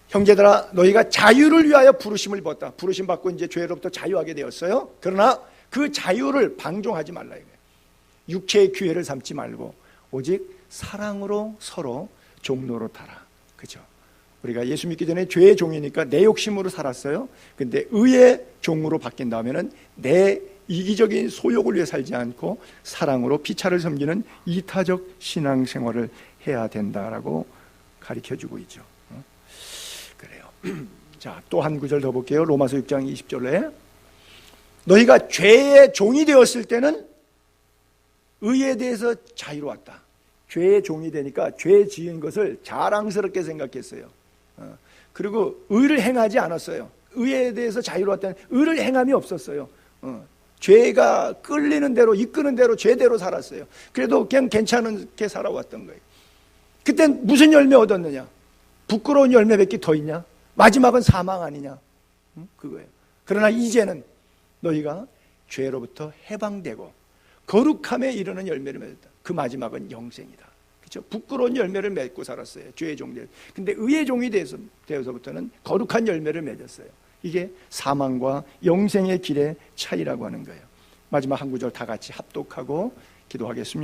형제들아, 너희가 자유를 위하여 부르심을 입었다. 부르심 받고 이제 죄로부터 자유하게 되었어요. 그러나 그 자유를 방종하지 말라 이거예요. 육체의 기회를 삼지 말고 오직 사랑으로 서로 종로로 타라. 그죠? 우리가 예수 믿기 전에 죄의 종이니까 내 욕심으로 살았어요. 근데 의의 종으로 바뀐 다음에는 내 이기적인 소욕을 위해 살지 않고 사랑으로 피차를 섬기는 이타적 신앙생활을 해야 된다라고 가르쳐주고 있죠. 그래요. 자, 또 한 구절 더 볼게요. 로마서 6장 20절에 너희가 죄의 종이 되었을 때는 의에 대해서 자유로웠다. 죄의 종이 되니까 죄 지은 것을 자랑스럽게 생각했어요. 그리고 의를 행하지 않았어요. 의에 대해서 자유로웠다는 의를 행함이 없었어요. 죄가 끌리는 대로 이끄는 대로 죄대로 살았어요. 그래도 그냥 괜찮게 살아왔던 거예요. 그땐 무슨 열매 얻었느냐? 부끄러운 열매밖에 더 있냐? 마지막은 사망 아니냐? 그거예요. 그러나 이제는 너희가 죄로부터 해방되고 거룩함에 이르는 열매를 맺었다. 그 마지막은 영생이다. 그렇죠? 부끄러운 열매를 맺고 살았어요. 죄의 종들. 근데 의의 종이 되어서부터는 거룩한 열매를 맺었어요. 이게 사망과 영생의 길의 차이라고 하는 거예요. 마지막 한 구절 다 같이 합독하고 기도하겠습니다.